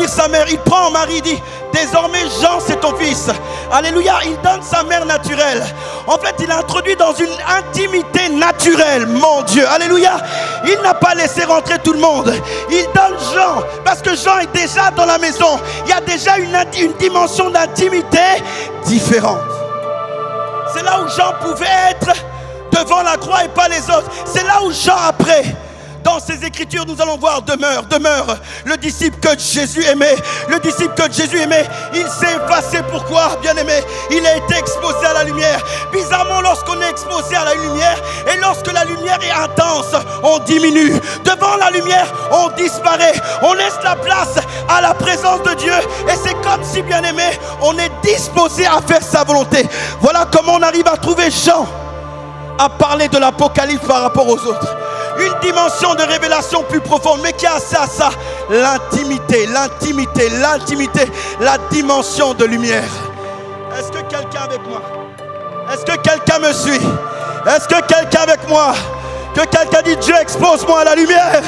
[SPEAKER 2] sa mère. Il prend Marie, il dit, désormais Jean c'est ton fils. Alléluia, il donne sa mère naturelle. En fait, il introduit dans une intimité naturelle, mon Dieu. Alléluia, il n'a pas laissé rentrer tout le monde. Il donne Jean, parce que Jean est déjà dans la maison. Il y a déjà une dimension d'intimité différente. C'est là où Jean pouvait être devant la croix et pas les autres. C'est là où Jean après, dans ces écritures, nous allons voir demeure. Le disciple que Jésus aimait. Le disciple que Jésus aimait, il s'est effacé. Pourquoi, bien aimé? Il a été exposé à la lumière. Bizarrement, lorsqu'on est exposé à la lumière et lorsque la lumière est intense, on diminue. Devant la lumière, on disparaît. On laisse la place à la présence de Dieu. Et c'est comme si, bien aimé, on est disposé à faire sa volonté. Voilà comment on arrive à trouver Jean à parler de l'Apocalypse par rapport aux autres. Une dimension de révélation plus profonde, mais qui a à ça, l'intimité, la dimension de lumière. Est-ce que quelqu'un avec moi? Est-ce que quelqu'un me suit? Est-ce que quelqu'un avec moi? Que quelqu'un dit, Dieu, expose-moi à la lumière.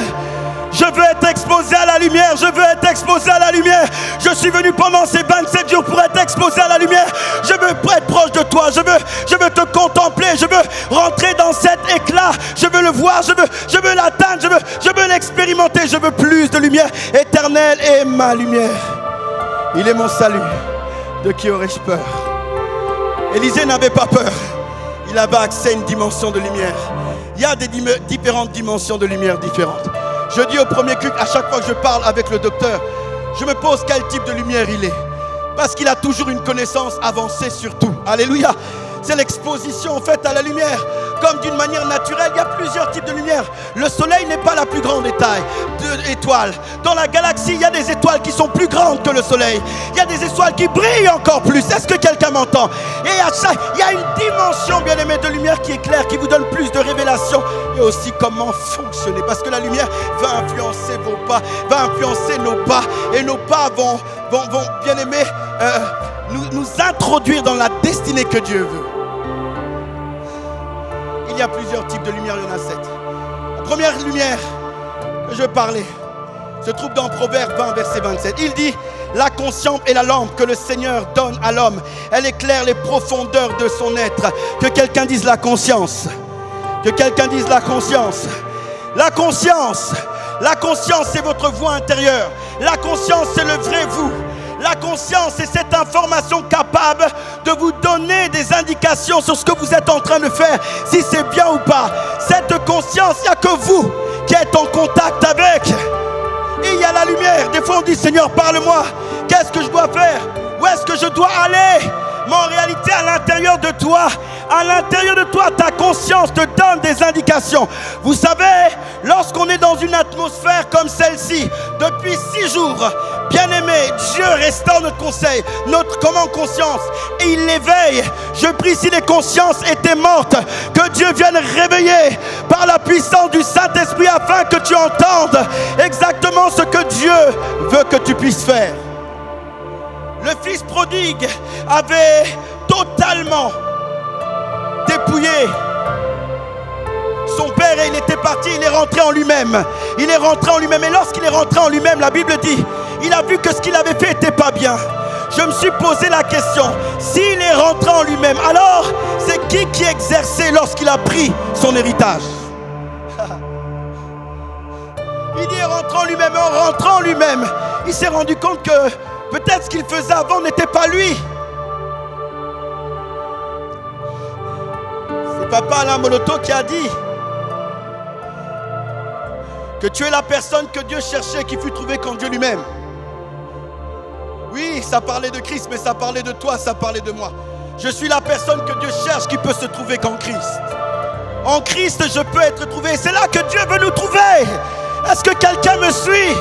[SPEAKER 2] Je veux être exposé à la lumière. Je veux être exposé à la lumière. Je suis venu pendant ces 27 jours pour être exposé à la lumière. Je veux être proche de toi. Je veux te contempler. Je veux rentrer dans cet éclat. Je veux le voir. Je veux l'atteindre. Je veux l'expérimenter. Je veux plus de lumière. Éternel est ma lumière. Il est mon salut. De qui aurais-je peur? Élisée n'avait pas peur. Il avait accès à une dimension de lumière. Il y a des différentes dimensions de lumière différentes. Je dis au premier culte, à chaque fois que je parle avec le docteur, je me pose quel type de lumière il est. Parce qu'il a toujours une connaissance avancée sur tout. Alléluia. C'est l'exposition en fait à la lumière. Comme d'une manière naturelle, il y a plusieurs types de lumière. Le soleil n'est pas la plus grande étoile. Dans la galaxie, il y a des étoiles qui sont plus grandes que le soleil. Il y a des étoiles qui brillent encore plus. Est-ce que quelqu'un m'entend? Et il y a une dimension, bien aimé, de lumière qui est claire, qui vous donne plus de révélation. Et aussi comment fonctionner. Parce que la lumière va influencer vos pas, va influencer nos pas. Et nos pas vont bien aimé, nous introduire dans la destinée que Dieu veut. Il y a plusieurs types de lumière, il y en a 7. La première lumière, que je parlais se trouve dans Proverbe 20, verset 27. Il dit, la conscience est la lampe que le Seigneur donne à l'homme. Elle éclaire les profondeurs de son être. Que quelqu'un dise la conscience. Que quelqu'un dise la conscience. La conscience. La conscience, c'est votre voix intérieure. La conscience, c'est le vrai vous. La conscience, c'est cette information capable de vous donner des indications sur ce que vous êtes en train de faire, si c'est bien ou pas. Cette conscience, il n'y a que vous qui êtes en contact avec. Et il y a la lumière. Des fois, on dit, Seigneur, parle-moi. Qu'est-ce que je dois faire? Où est-ce que je dois aller? Mais en réalité, à l'intérieur de toi, ta conscience te donne des indications. Vous savez, lorsqu'on est dans une atmosphère comme celle-ci, depuis 6 jours, bien-aimé, Dieu restaure notre conseil, notre conscience, et il l'éveille. Je prie, si les consciences étaient mortes, que Dieu vienne réveiller par la puissance du Saint-Esprit afin que tu entendes exactement ce que Dieu veut que tu puisses faire. Le fils prodigue avait totalement dépouillé son père et il était parti, il est rentré en lui-même. Il est rentré en lui-même et lorsqu'il est rentré en lui-même, la Bible dit, il a vu que ce qu'il avait fait n'était pas bien. Je me suis posé la question, s'il est rentré en lui-même, alors c'est qui exerçait lorsqu'il a pris son héritage? Il est rentré en lui-même et en rentrant en lui-même, il s'est rendu compte que peut-être ce qu'il faisait avant n'était pas lui. C'est Papa Alain Moloto qui a dit que tu es la personne que Dieu cherchait, qui fut trouvée quand Dieu lui-même. Oui, ça parlait de Christ, mais ça parlait de toi, ça parlait de moi. Je suis la personne que Dieu cherche qui peut se trouver qu'en Christ. En Christ, je peux être trouvé. C'est là que Dieu veut nous trouver. Est-ce que quelqu'un me suit?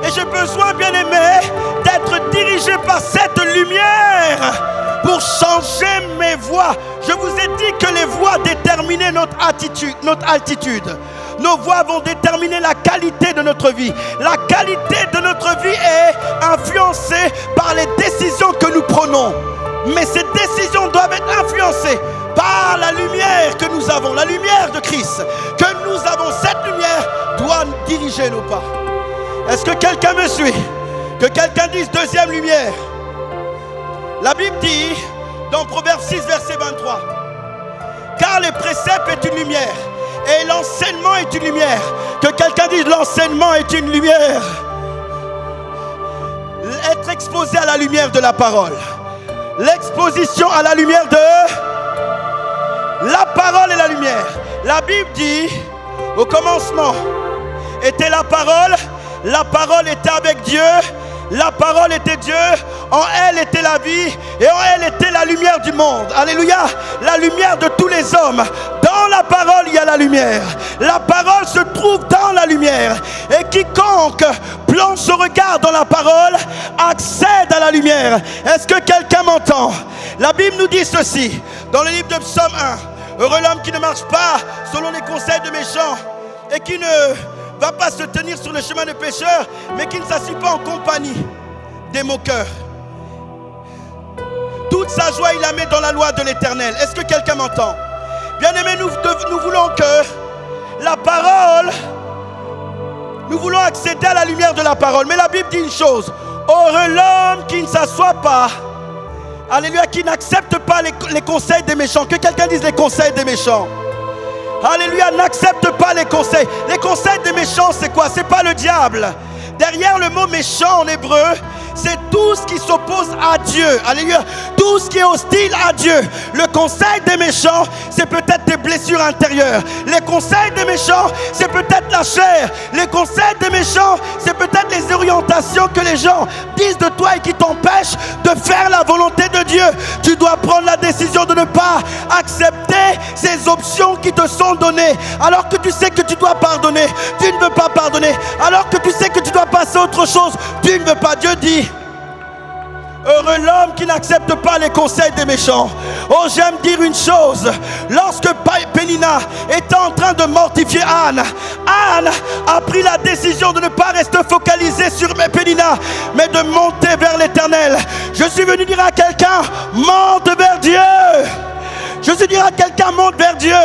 [SPEAKER 2] Et j'ai besoin, bien-aimé, d'être dirigé par cette lumière pour changer mes voies. Je vous ai dit que les voies déterminaient notre altitude. Nos voies vont déterminer la qualité de notre vie. La qualité de notre vie est influencée par les décisions que nous prenons. Mais ces décisions doivent être influencées par la lumière que nous avons, la lumière de Christ. Que nous avons, cette lumière doit diriger nos pas. Est-ce que quelqu'un me suit? Que quelqu'un dise deuxième lumière. La Bible dit dans Proverbe 6, verset 23, car les préceptes est une lumière et l'enseignement est une lumière. Que quelqu'un dise l'enseignement est une lumière. Être exposé à la lumière de la parole. L'exposition à la lumière de la parole et la lumière. La Bible dit, au commencement était la parole était avec Dieu, la parole était Dieu, en elle était la vie et en elle était la lumière du monde. Alléluia, la lumière de tous les hommes. Dans la parole, il y a la lumière. La parole se trouve dans la lumière. Et quiconque plonge son regard dans la parole accède à la lumière. Est-ce que quelqu'un m'entend? La Bible nous dit ceci, dans le livre de Psaume 1. Heureux l'homme qui ne marche pas selon les conseils de méchants et qui ne va pas se tenir sur le chemin des pécheurs, mais qui ne s'assied pas en compagnie des moqueurs. Toute sa joie, il la met dans la loi de l'Éternel. Est-ce que quelqu'un m'entend? Bien-aimés, nous voulons que la parole, nous voulons accéder à la lumière de la parole. Mais la Bible dit une chose, heureux l'homme qui ne s'assoit pas, alléluia, qui n'accepte pas les conseils des méchants. Que quelqu'un dise les conseils des méchants. Alléluia, n'accepte pas les conseils. Les conseils des méchants, c'est quoi? C'est pas le diable. Derrière le mot méchant en hébreu, c'est tout ce qui s'oppose à Dieu. Alléluia. Tout ce qui est hostile à Dieu. Le conseil des méchants, c'est peut-être tes blessures intérieures. Les conseils des méchants, c'est peut-être la chair. Les conseils des méchants, c'est peut-être les orientations que les gens disent de toi et qui t'empêchent de faire la volonté de Dieu. Tu dois prendre la décision de ne pas accepter ces options qui te sont données. Alors que tu sais que tu dois pardonner, tu ne veux pas pardonner. Alors que tu sais que tu dois passer à autre chose, tu ne veux pas. Dieu dit, heureux l'homme qui n'accepte pas les conseils des méchants. Oh, j'aime dire une chose. Lorsque Pénina était en train de mortifier Anne, Anne a pris la décision de ne pas rester focalisée sur Pénina, mais de monter vers l'Éternel. Je suis venu dire à quelqu'un, monte vers Dieu. Je te dirais à quelqu'un, monte vers Dieu.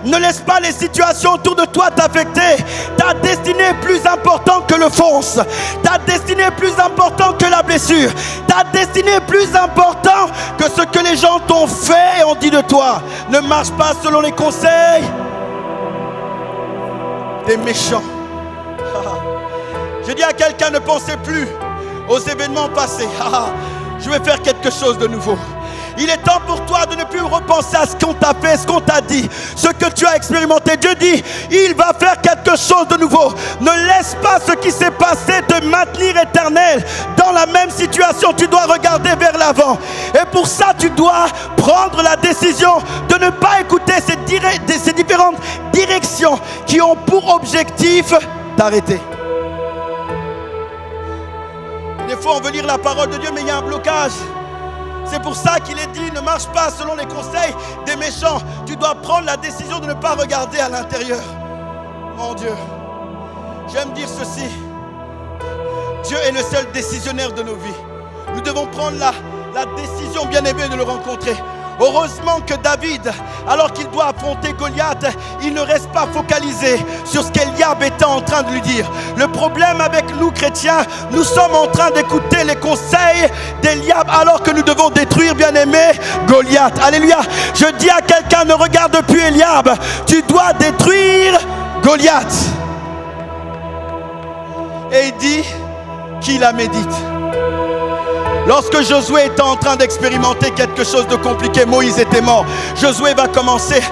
[SPEAKER 2] Ne laisse pas les situations autour de toi t'affecter. Ta destinée est plus importante que le fonce. Ta destinée est plus importante que la blessure. Ta destinée est plus importante que ce que les gens t'ont fait et ont dit de toi. Ne marche pas selon les conseils des méchants. Je dis à quelqu'un, ne pensez plus aux événements passés. Je vais faire quelque chose de nouveau. Il est temps pour toi de ne plus repenser à ce qu'on t'a fait, ce qu'on t'a dit, ce que tu as expérimenté. Dieu dit, il va faire quelque chose de nouveau. Ne laisse pas ce qui s'est passé te maintenir éternel dans la même situation. Tu dois regarder vers l'avant. Et pour ça, tu dois prendre la décision de ne pas écouter ces différentes directions qui ont pour objectif d'arrêter. Des fois, on veut lire la parole de Dieu, mais il y a un blocage. C'est pour ça qu'il est dit, ne marche pas selon les conseils des méchants. Tu dois prendre la décision de ne pas regarder à l'intérieur. Mon Dieu, j'aime dire ceci. Dieu est le seul décisionnaire de nos vies. Nous devons prendre la décision, bien aimée, de le rencontrer. Heureusement que David, alors qu'il doit affronter Goliath, il ne reste pas focalisé sur ce qu'Eliab était en train de lui dire. Le problème avec nous chrétiens, nous sommes en train d'écouter les conseils d'Eliab alors que nous devons détruire, bien aimé, Goliath. Alléluia. Je dis à quelqu'un, ne regarde plus Eliab, tu dois détruire Goliath. Et il dit qu'il la médite. Lorsque Josué était en train d'expérimenter quelque chose de compliqué, Moïse était mort. Josué va commencer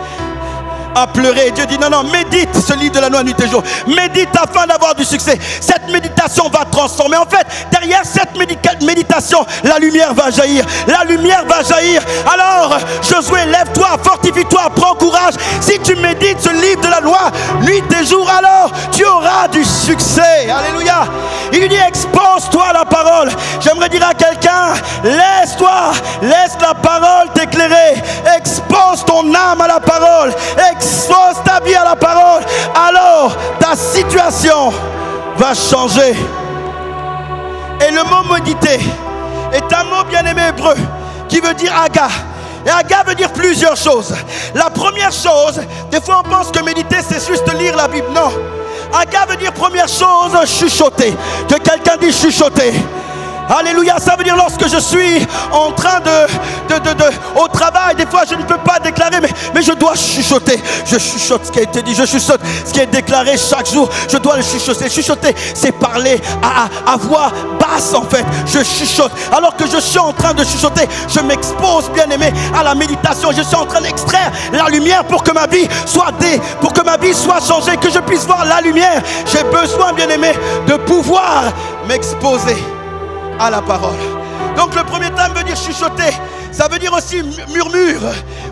[SPEAKER 2] à pleurer. Dieu dit non, non, médite ce livre de la loi nuit et jour. Médite afin d'avoir du succès. Cette méditation va transformer. En fait, derrière cette méditation, la lumière va jaillir. La lumière va jaillir. Alors, Josué, lève-toi, fortifie-toi, prends courage. Si tu médites ce livre de la loi nuit et jour, alors tu auras du succès. Alléluia. Il lui dit, expose-toi à la parole. J'aimerais dire à quelqu'un, laisse-toi, laisse la parole t'éclairer. Expose ton âme à la parole. Expose ta vie à la parole. Alors ta situation va changer. Et le mot méditer est un mot bien aimé hébreu qui veut dire aga. Et aga veut dire plusieurs choses. La première chose, des fois on pense que méditer c'est juste lire la Bible. Non. Aga veut dire première chose, chuchoter. Que quelqu'un dit chuchoter. Alléluia, ça veut dire lorsque je suis en train au travail, des fois je ne peux pas déclarer, mais je dois chuchoter. Je chuchote ce qui a été dit, je chuchote ce qui est déclaré chaque jour. Je dois le chuchoter. Chuchoter, c'est parler à voix basse en fait. Je chuchote. Alors que je suis en train de chuchoter, je m'expose, bien aimé, à la méditation. Je suis en train d'extraire la lumière pour que ma vie soit changée, que je puisse voir la lumière. J'ai besoin, bien aimé, de pouvoir m'exposer à la parole. Donc le premier terme veut dire chuchoter. Ça veut dire aussi murmure.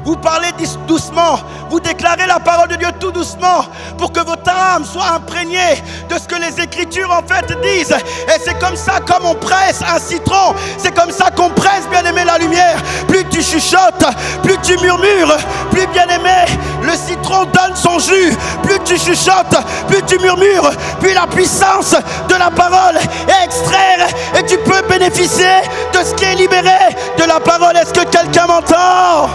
[SPEAKER 2] Vous parlez doucement. Vous déclarez la parole de Dieu tout doucement pour que votre âme soit imprégnée de ce que les Écritures en fait disent. Et c'est comme ça, comme on presse un citron, c'est comme ça qu'on presse, bien aimé, la lumière. Plus tu chuchotes, plus tu murmures, plus, bien aimé, le citron donne son jus. Plus tu chuchotes, plus tu murmures, plus la puissance de la parole est extraire et tu peux bénéficier de ce qui est libéré de la parole. Est-ce que quelqu'un m'entend?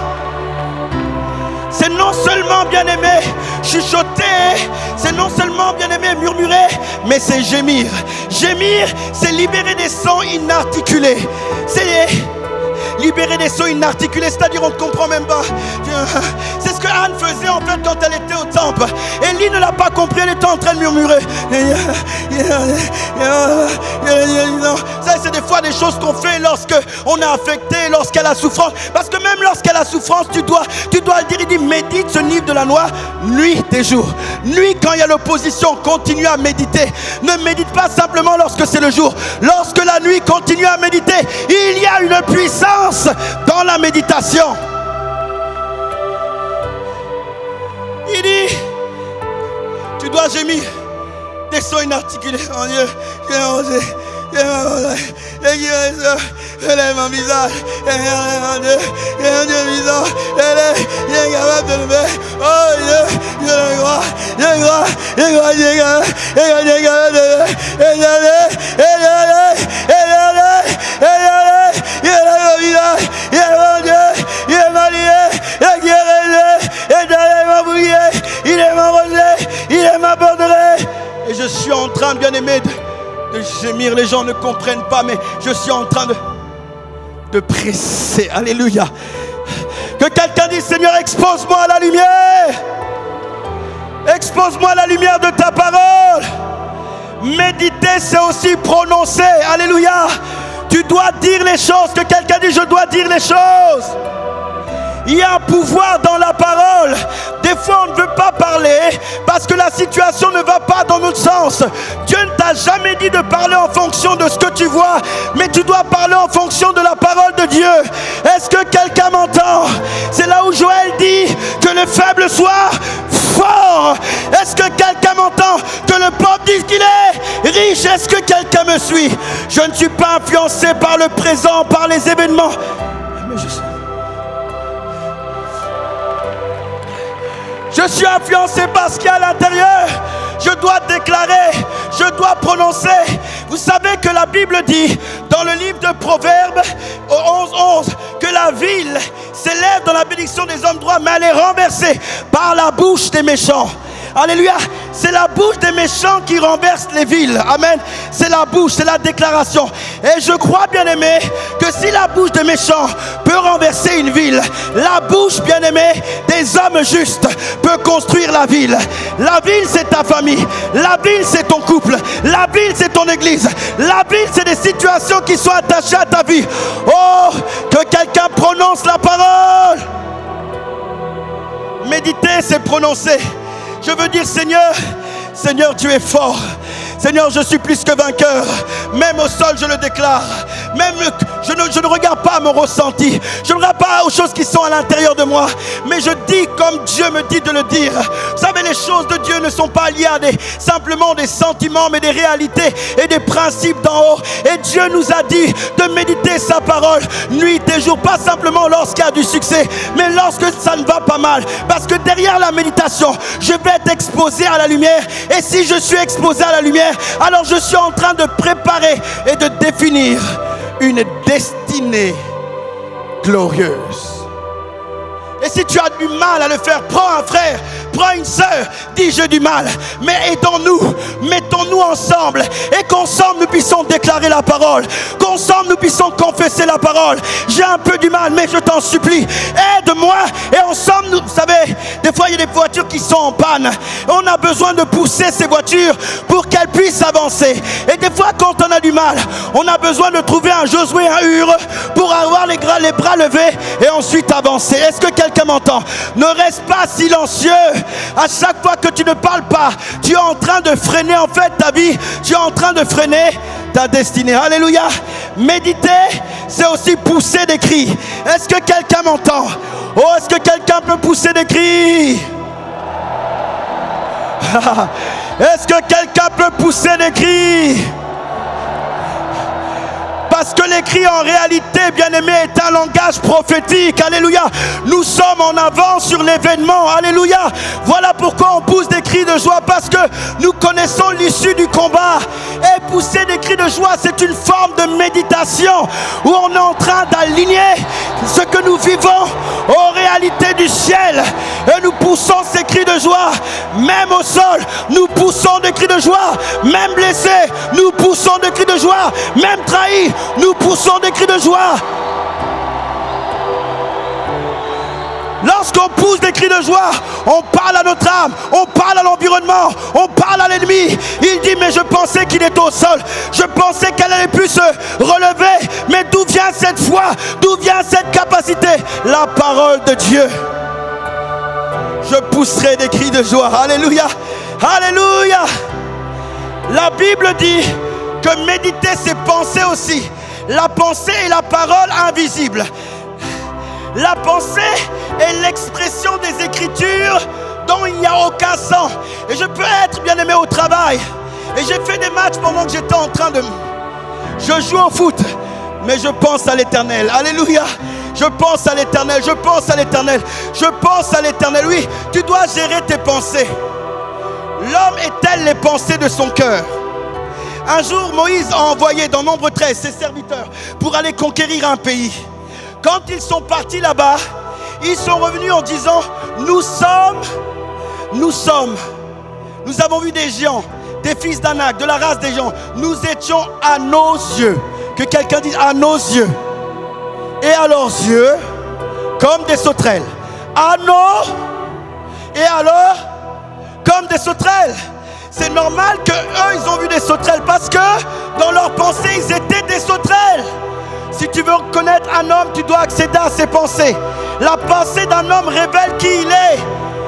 [SPEAKER 2] C'est non seulement, bien aimé, chuchoter, c'est non seulement, bien aimé, murmurer, mais c'est gémir. Gémir, c'est libérer des sons inarticulés. C'est libérer des sons inarticulés, c'est-à-dire on ne comprend même pas. C'est ce que Anne faisait en fait quand elle était au temple. Élie ne l'a pas compris, elle était en train de murmurer. Ça, c'est des fois des choses qu'on fait lorsqu'on est affecté, lorsqu'elle a souffrance. Parce que même lorsqu'elle a souffrance, tu dois le dire. Il dit, médite ce livre de la loi nuit et jour. Nuit, quand il y a l'opposition, continue à méditer. Ne médite pas simplement lorsque c'est le jour. Lorsque la nuit, continue à méditer. Il y a une puissance dans la méditation. Il dit, tu dois gémir des sons inarticulés. Oh Dieu, je lève mon visage, mon Dieu visage, il est capable de lever. Oh Dieu, je le crois, il est m'abandonnerai. Et je suis en train, bien-aimé, de gémir. Les gens ne comprennent pas, mais je suis en train de presser. Alléluia. Que quelqu'un dise, Seigneur, expose-moi à la lumière. Expose-moi à la lumière de ta parole. Méditer, c'est aussi prononcer. Alléluia. Tu dois dire les choses. Que quelqu'un dise, je dois dire les choses. Il y a un pouvoir dans la parole. Des fois, on ne veut pas parler parce que la situation ne va pas dans notre sens. Dieu ne t'a jamais dit de parler en fonction de ce que tu vois, mais tu dois parler en fonction de la parole de Dieu. Est-ce que quelqu'un m'entend? C'est là où Joël dit que le faible soit fort. Est-ce que quelqu'un m'entend? Que le pauvre dise qu'il est riche. Est-ce que quelqu'un me suit? Je ne suis pas influencé par le présent, par les événements, mais je suis influencé par ce qu'il y a à l'intérieur. Je dois déclarer, je dois prononcer. Vous savez que la Bible dit dans le livre de Proverbes au 11:11 que la ville s'élève dans la bénédiction des hommes droits, mais elle est renversée par la bouche des méchants. Alléluia. C'est la bouche des méchants qui renverse les villes. Amen. C'est la bouche, c'est la déclaration. Et je crois, bien-aimé, que si la bouche des méchants peut renverser une ville, la bouche, bien-aimé, des hommes justes peut construire la ville. La ville, c'est ta famille. La ville, c'est ton couple. La ville, c'est ton église. La ville, c'est des situations qui sont attachées à ta vie. Oh, que quelqu'un prononce la parole. Méditer, c'est prononcer. Je veux dire, Seigneur, Seigneur, tu es fort. Seigneur, je suis plus que vainqueur. Même au sol, je le déclare. Même je ne regarde pas mon ressenti. Je ne regarde pas aux choses qui sont à l'intérieur de moi. Mais je dis comme Dieu me dit de le dire. Vous savez, les choses de Dieu ne sont pas liées à simplement des sentiments, mais des réalités et des principes d'en haut. Et Dieu nous a dit de méditer sa parole nuit et jour. Pas simplement lorsqu'il y a du succès, mais lorsque ça ne va pas mal. Parce que derrière la méditation, je vais être exposé à la lumière. Et si je suis exposé à la lumière, alors je suis en train de préparer et de définir une destinée glorieuse. Et si tu as du mal à le faire, prends un frère, prends une sœur, dis j'ai du mal, mais aidons-nous, mettons-nous ensemble et qu'ensemble nous puissions déclarer la parole, qu'ensemble nous puissions confesser la parole. J'ai un peu du mal, mais je t'en supplie, aide-moi et ensemble, vous savez, des fois il y a des voitures qui sont en panne. On a besoin de pousser ces voitures pour qu'elles puissent avancer. Et des fois quand on a du mal, on a besoin de trouver un Josué, un Hur pour avoir les bras levés et ensuite avancer. Est-ce que quelqu'un m'entend? Ne reste pas silencieux. À chaque fois que tu ne parles pas, tu es en train de freiner en fait ta vie. Tu es en train de freiner ta destinée. Alléluia. Méditer, c'est aussi pousser des cris. Est-ce que quelqu'un m'entend? Oh, est-ce que quelqu'un peut pousser des cris? Est-ce que quelqu'un peut pousser des cris? Parce que l'écrit en réalité, bien-aimé, est un langage prophétique. Alléluia. Nous sommes en avance sur l'événement. Alléluia. Voilà pourquoi on pousse des cris de joie. Parce que nous connaissons l'issue du combat. Et pousser des cris de joie, c'est une forme de méditation. Où on est en train d'aligner ce que nous vivons aux réalités du ciel. Et nous poussons ces cris de joie. Même au sol, nous poussons des cris de joie. Même blessés, nous poussons des cris de joie. Même trahis, nous poussons des cris de joie. Lorsqu'on pousse des cris de joie, on parle à notre âme, on parle à l'environnement, on parle à l'ennemi. Il dit, mais je pensais qu'il était au sol, je pensais qu'elle allait plus se relever. Mais d'où vient cette foi? D'où vient cette capacité? La parole de Dieu. Je pousserai des cris de joie. Alléluia. Alléluia. La Bible dit que méditer, c'est penser aussi. La pensée est la parole invisible. La pensée est l'expression des Écritures dont il n'y a aucun sens. Et je peux être bien aimé au travail. Et j'ai fait des matchs pendant que j'étais en train de... Je joue au foot, mais je pense à l'Éternel. Alléluia. Je pense à l'Éternel, je pense à l'Éternel. Je pense à l'Éternel. Oui, tu dois gérer tes pensées. L'homme est-elle les pensées de son cœur? Un jour, Moïse a envoyé dans Nombre 13 ses serviteurs pour aller conquérir un pays. Quand ils sont partis là-bas, ils sont revenus en disant, nous sommes Nous avons vu des géants, des fils d'Anak, de la race des géants. Nous étions à nos yeux. Que quelqu'un dise à nos yeux. Et à leurs yeux, comme des sauterelles. À nos... Et alors, comme des sauterelles. C'est normal qu'eux, ils ont vu des sauterelles parce que dans leur pensée, ils étaient des sauterelles. Si tu veux connaître un homme, tu dois accéder à ses pensées. La pensée d'un homme révèle qui il est.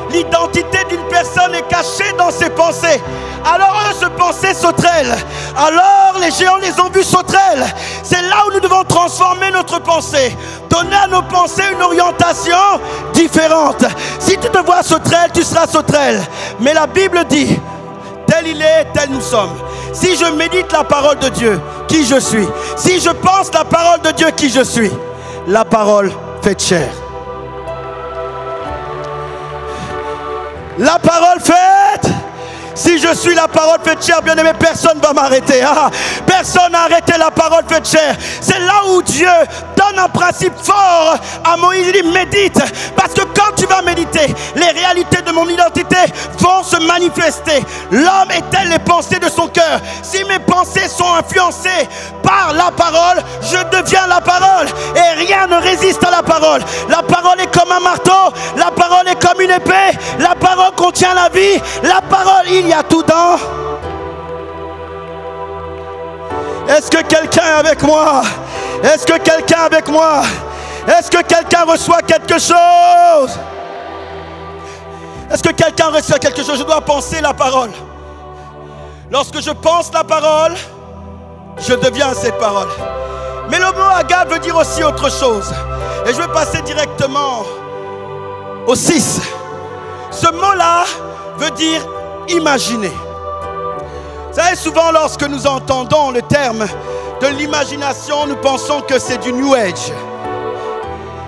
[SPEAKER 2] L'identité d'une personne est cachée dans ses pensées. Alors eux se pensaient sauterelles. Alors les géants les ont vus sauterelles. C'est là où nous devons transformer notre pensée. Donner à nos pensées une orientation différente. Si tu te vois sauterelle, tu seras sauterelle. Mais la Bible dit, tel il est, tel nous sommes. Si je médite la parole de Dieu, qui je suis. Si je pense la parole de Dieu, qui je suis. La parole fait chair. La parole faite. Si je suis la parole faite chair, bien aimé, personne ne va m'arrêter. Ah, personne n'a arrêté la parole faite chair. C'est là où Dieu donne un principe fort à Moïse. Il dit médite. Parce que quand tu vas méditer, les réalités de mon identité vont se manifester. L'homme est-elle les pensées de son cœur? Si mes pensées sont influencées par la parole, je deviens la parole. Et rien ne résiste à la parole. La parole est comme un marteau. La parole est comme une épée. La parole contient la vie. La parole, il y a tout dans. Est-ce que quelqu'un est avec moi? Est-ce que quelqu'un est avec moi? Est-ce que quelqu'un reçoit quelque chose? Est-ce que quelqu'un reçoit quelque chose? Je dois penser la parole. Lorsque je pense la parole, je deviens cette parole. Mais le mot Agab veut dire aussi autre chose. Et je vais passer directement au 6. Ce mot-là veut dire imaginer. Vous savez, souvent lorsque nous entendons le terme de l'imagination, nous pensons que c'est du New Age.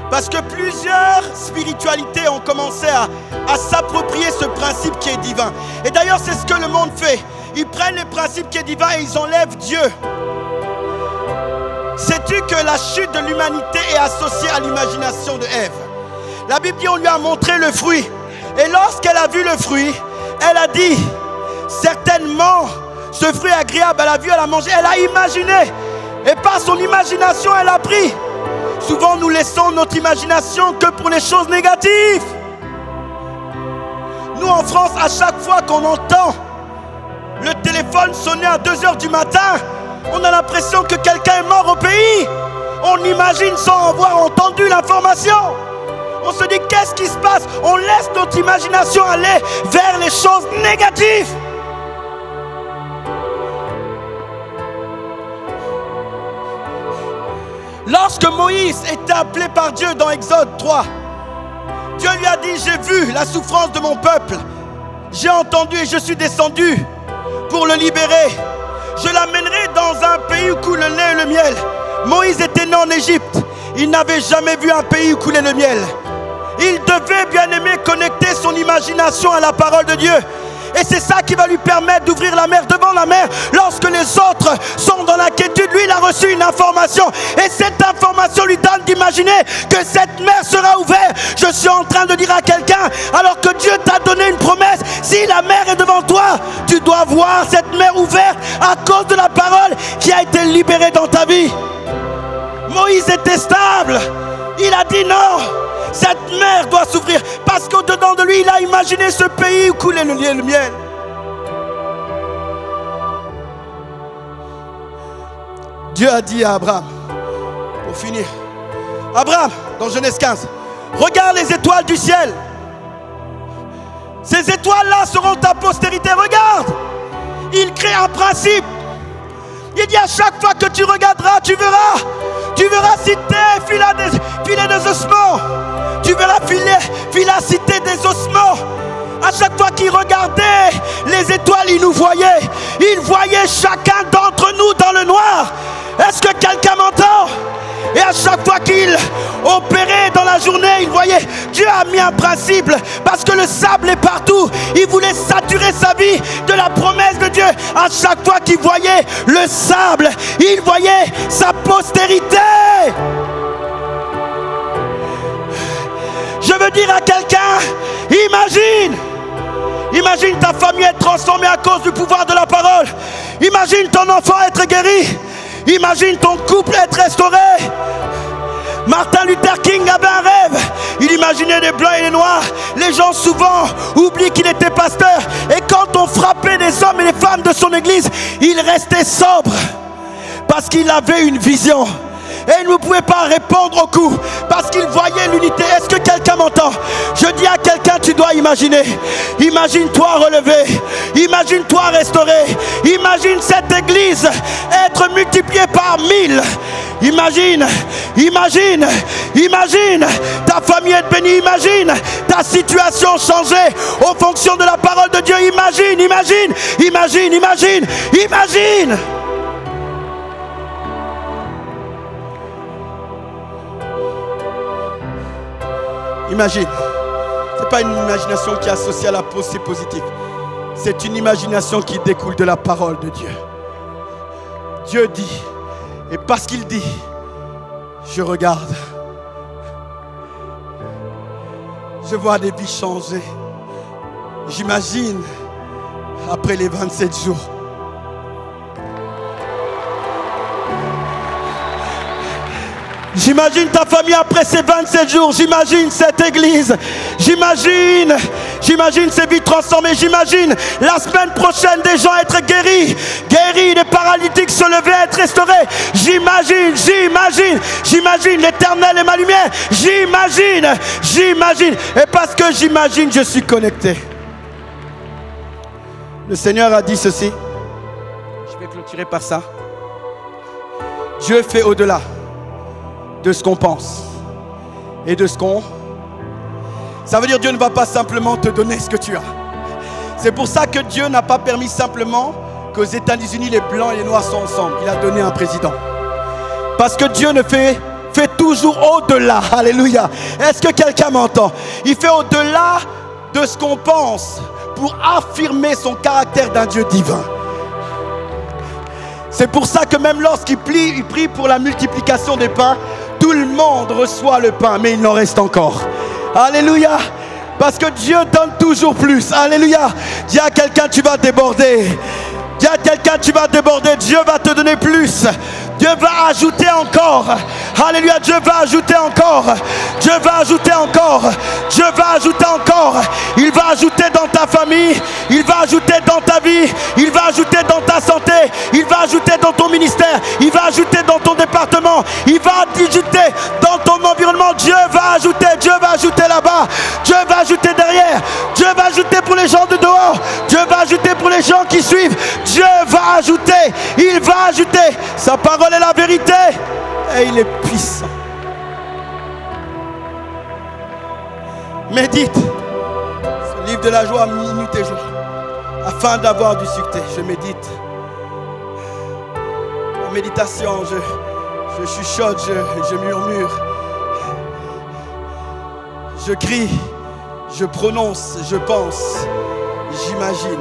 [SPEAKER 2] Parce que plusieurs spiritualités ont commencé à s'approprier ce principe qui est divin. Et d'ailleurs, c'est ce que le monde fait. Ils prennent les principes qui est divin et ils enlèvent Dieu. Sais-tu que la chute de l'humanité est associée à l'imagination de Ève? La Bible dit on lui a montré le fruit. Et lorsqu'elle a vu le fruit, elle a dit, certainement, ce fruit agréable, elle a vu, elle a mangé, elle a imaginé. Et par son imagination, elle a pris. Souvent, nous laissons notre imagination que pour les choses négatives. Nous, en France, à chaque fois qu'on entend le téléphone sonner à 2 h du matin, on a l'impression que quelqu'un est mort au pays. On imagine sans avoir entendu l'information. On se dit, qu'est-ce qui se passe? On laisse notre imagination aller vers les choses négatives. Lorsque Moïse était appelé par Dieu dans Exode 3, Dieu lui a dit, j'ai vu la souffrance de mon peuple. J'ai entendu et je suis descendu pour le libérer. Je l'amènerai dans un pays où coule le lait et le miel. Moïse était né en Égypte. Il n'avait jamais vu un pays où coulait le miel. Il devait, bien aimé, connecter son imagination à la parole de Dieu. Et c'est ça qui va lui permettre d'ouvrir la mer devant la mer. Lorsque les autres sont dans l'inquiétude, lui, il a reçu une information. Et cette information lui donne d'imaginer que cette mer sera ouverte. Je suis en train de dire à quelqu'un, alors que Dieu t'a donné une promesse, si la mer est devant toi, tu dois voir cette mer ouverte à cause de la parole qui a été libérée dans ta vie. Moïse était stable. Il a dit non. Cette mer doit s'ouvrir parce qu'au-dedans de lui, il a imaginé ce pays où coulait le lait et le miel. Dieu a dit à Abraham, pour finir, Abraham, dans Genèse 15, regarde les étoiles du ciel. Ces étoiles-là seront ta postérité. Regarde, il crée un principe. Il dit à chaque fois que tu regarderas, tu verras citer filet des ossements. Tu verras citer des ossements. À chaque fois qu'il regardait les étoiles, il nous voyait. Il voyait chacun d'entre nous dans le noir. Est-ce que quelqu'un m'entend? Et à chaque fois qu'il opérait dans la journée, il voyait. Dieu a mis un principe parce que le sable est partout. Il voulait saturer sa vie de la promesse de Dieu. À chaque fois qu'il voyait le sable, il voyait sa postérité. Je veux dire à quelqu'un, imagine Imagine ta famille être transformée à cause du pouvoir de la parole. Imagine ton enfant être guéri. Imagine ton couple être restauré. Martin Luther King avait un rêve. Il imaginait les blancs et les noirs. Les gens souvent oublient qu'il était pasteur. Et quand on frappait les hommes et les femmes de son église, il restait sobre. Parce qu'il avait une vision. Et il ne pouvait pas répondre au coup. Parce qu'il voyait l'unité. Est-ce que quelqu'un m'entend? Je dis à quelqu'un, tu dois imaginer. Imagine-toi relevé. Imagine-toi restauré. Imagine cette église être multipliée par 1000. Imagine, imagine, imagine ta famille être bénie, imagine ta situation changer en fonction de la parole de Dieu. Imagine, imagine, imagine, imagine, imagine. Imagine. Ce n'est pas une imagination qui est associée à la pensée positive. C'est une imagination qui découle de la parole de Dieu. Dieu dit. Et parce qu'il dit, je regarde. Je vois des vies changer. J'imagine, après les 27 jours, j'imagine ta famille après ces 27 jours. J'imagine cette église. J'imagine ces vies transformées. J'imagine la semaine prochaine des gens être guéris. Guéris, les paralytiques se lever, être restaurés. J'imagine l'Éternel est ma lumière. J'imagine. Et parce que j'imagine, je suis connecté. Le Seigneur a dit ceci. Je vais clôturer par ça. Dieu fait au-delà de ce qu'on pense et de ce qu'on... Ça veut dire Dieu ne va pas simplement te donner ce que tu as. C'est pour ça que Dieu n'a pas permis simplement qu'aux États-Unis les blancs et les noirs sont ensemble. Il a donné un président. Parce que Dieu ne fait toujours au-delà. Alléluia. Est-ce que quelqu'un m'entend? Il fait au-delà de ce qu'on pense pour affirmer son caractère d'un Dieu divin. C'est pour ça que même lorsqu'il prie pour la multiplication des pains, tout le monde reçoit le pain, mais il en reste encore. Alléluia. Parce que Dieu donne toujours plus. Alléluia. Dis à quelqu'un, tu vas déborder. Dis à quelqu'un, tu vas déborder. Dieu va te donner plus. Dieu va ajouter encore. Alléluia. Dieu va ajouter encore. Dieu va ajouter encore. Dieu va ajouter encore. Il va ajouter dans ta famille. Il va ajouter dans ta vie. Il va ajouter dans ta santé. Il va ajouter dans ton ministère. Il va ajouter dans ton département. Il va ajouter dans ton environnement. Dieu va ajouter. Dieu va ajouter là-bas. Dieu va ajouter derrière. Dieu va ajouter pour les gens de dehors. Dieu va ajouter pour les gens qui suivent. Dieu va ajouter. Il va ajouter. Sa parole est la vérité. Et il est puissant. Médite ce livre de la joie minute et jour afin d'avoir du succès. Je médite. En méditation, je chuchote, je murmure. Je crie, je prononce, je pense. J'imagine.